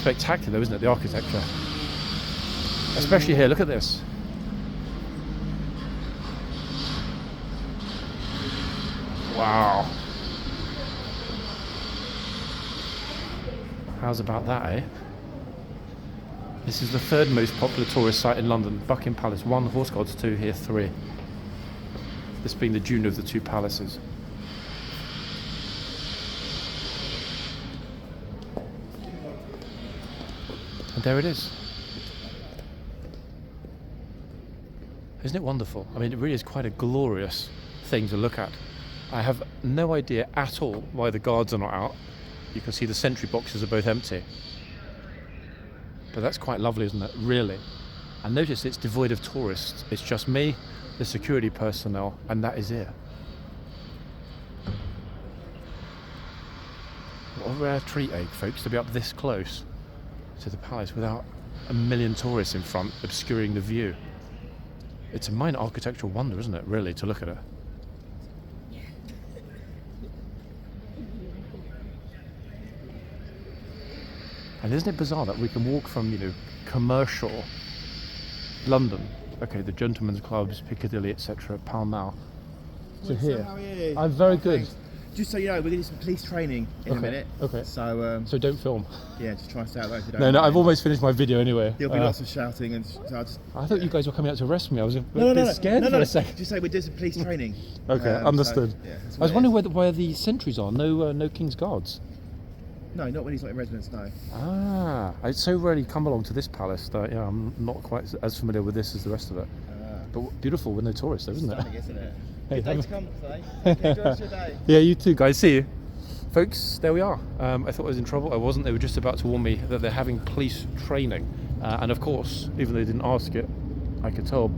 spectacular, isn't it, the architecture? Especially here, look at this. Wow. How's about that, eh? This is the third most popular tourist site in London. Buckingham Palace 1, Horseguards 2, here 3. This being the junior of the two palaces. And there it is. Isn't it wonderful? I mean, it really is quite a glorious thing to look at. I have no idea at all why the guards are not out. You can see the sentry boxes are both empty. But that's quite lovely, isn't it? Really. And notice it's devoid of tourists. It's just me, the security personnel, and that is it. What a rare treat, folks, to be up this close to the palace without a million tourists in front obscuring the view. It's a minor architectural wonder, isn't it, really, to look at it? And isn't it bizarre that we can walk from, you know, commercial London, okay, the gentlemen's clubs, Piccadilly, etc., Pall Mall, to here? How are you? I'm very good. Just so you know, we're going to do some police training in a minute. Okay. So, So don't film. yeah, just try and stay out there if you don't No, mind. I've almost finished my video anyway. There'll be lots of shouting and so I thought you guys were coming out to arrest me. I was a bit scared for a second. Just say we're doing some police training. Okay, understood. So, yeah, that's I was what it wondering is. where the sentries are. No kingsguards. No, not when he's not in residence, no. Ah, I so rarely come along to this palace that I'm not quite as familiar with this as the rest of it. But beautiful with no tourists, though, isn't it? Stunning, isn't it? Hey, Good day have to come today. Okay, enjoy the rest of your day. Yeah, you too, guys. See you. Folks, there we are. I thought I was in trouble. I wasn't. They were just about to warn me that they're having police training. And of course, even though they didn't ask it, I could tell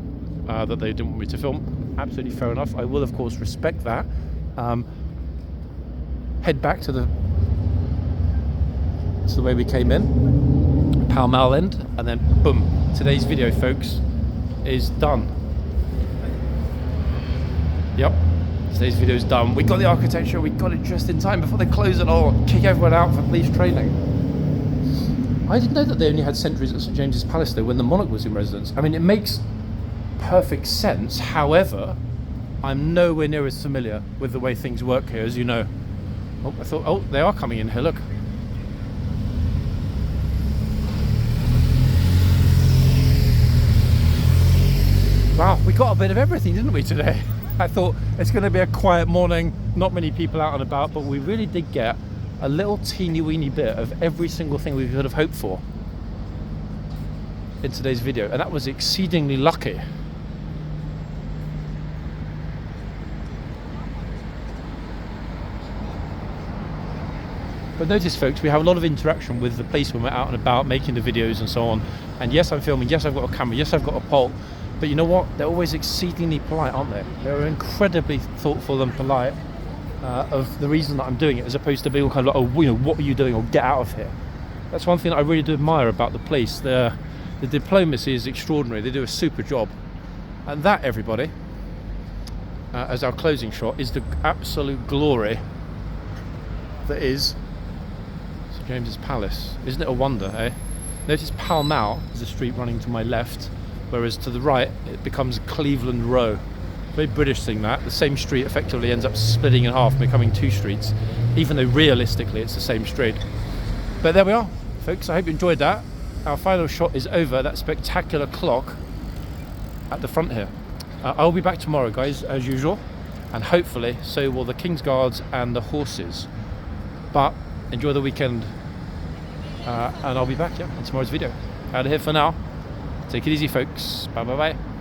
that they didn't want me to film. Absolutely fair enough. I will, of course, respect that. Head back to the way we came in. Pall Mall end. And then, boom. Today's video, folks, is done. Yep. Today's video is done. We got the architecture, we got it just in time before they close it all, kick everyone out for police training. I didn't know that they only had sentries at St James's Palace though when the monarch was in residence. I mean, it makes perfect sense. However, I'm nowhere near as familiar with the way things work here, as you know. Oh, I thought, oh, they are coming in here, look. Wow, we got a bit of everything, didn't we, today? I thought it's going to be a quiet morning, not many people out and about, but we really did get a little teeny weeny bit of every single thing we could have hoped for in today's video, and that was exceedingly lucky. But notice, folks, we have a lot of interaction with the police when we're out and about making the videos and so on. And yes, I'm filming, yes, I've got a camera, yes, I've got a pole. But you know what? They're always exceedingly polite, aren't they? They're incredibly thoughtful and polite of the reason that I'm doing it, as opposed to being kind of like, oh, you know, what are you doing? Or get out of here. That's one thing that I really do admire about the police. The diplomacy is extraordinary. They do a super job. And that, everybody, as our closing shot, is the absolute glory that is St James's Palace. Isn't it a wonder, eh? Notice Pall Mall is a street running to my left, whereas to the right it becomes Cleveland Row. Very British thing, that. The same street effectively ends up splitting in half, becoming two streets, even though realistically it's the same street. But there we are, folks. I hope you enjoyed that. Our final shot is over, that spectacular clock at the front here. I'll be back tomorrow, guys, as usual, and hopefully so will the Kingsguards and the horses. But enjoy the weekend, and I'll be back in tomorrow's video. Out of here for now. Take it easy, folks. Bye bye bye.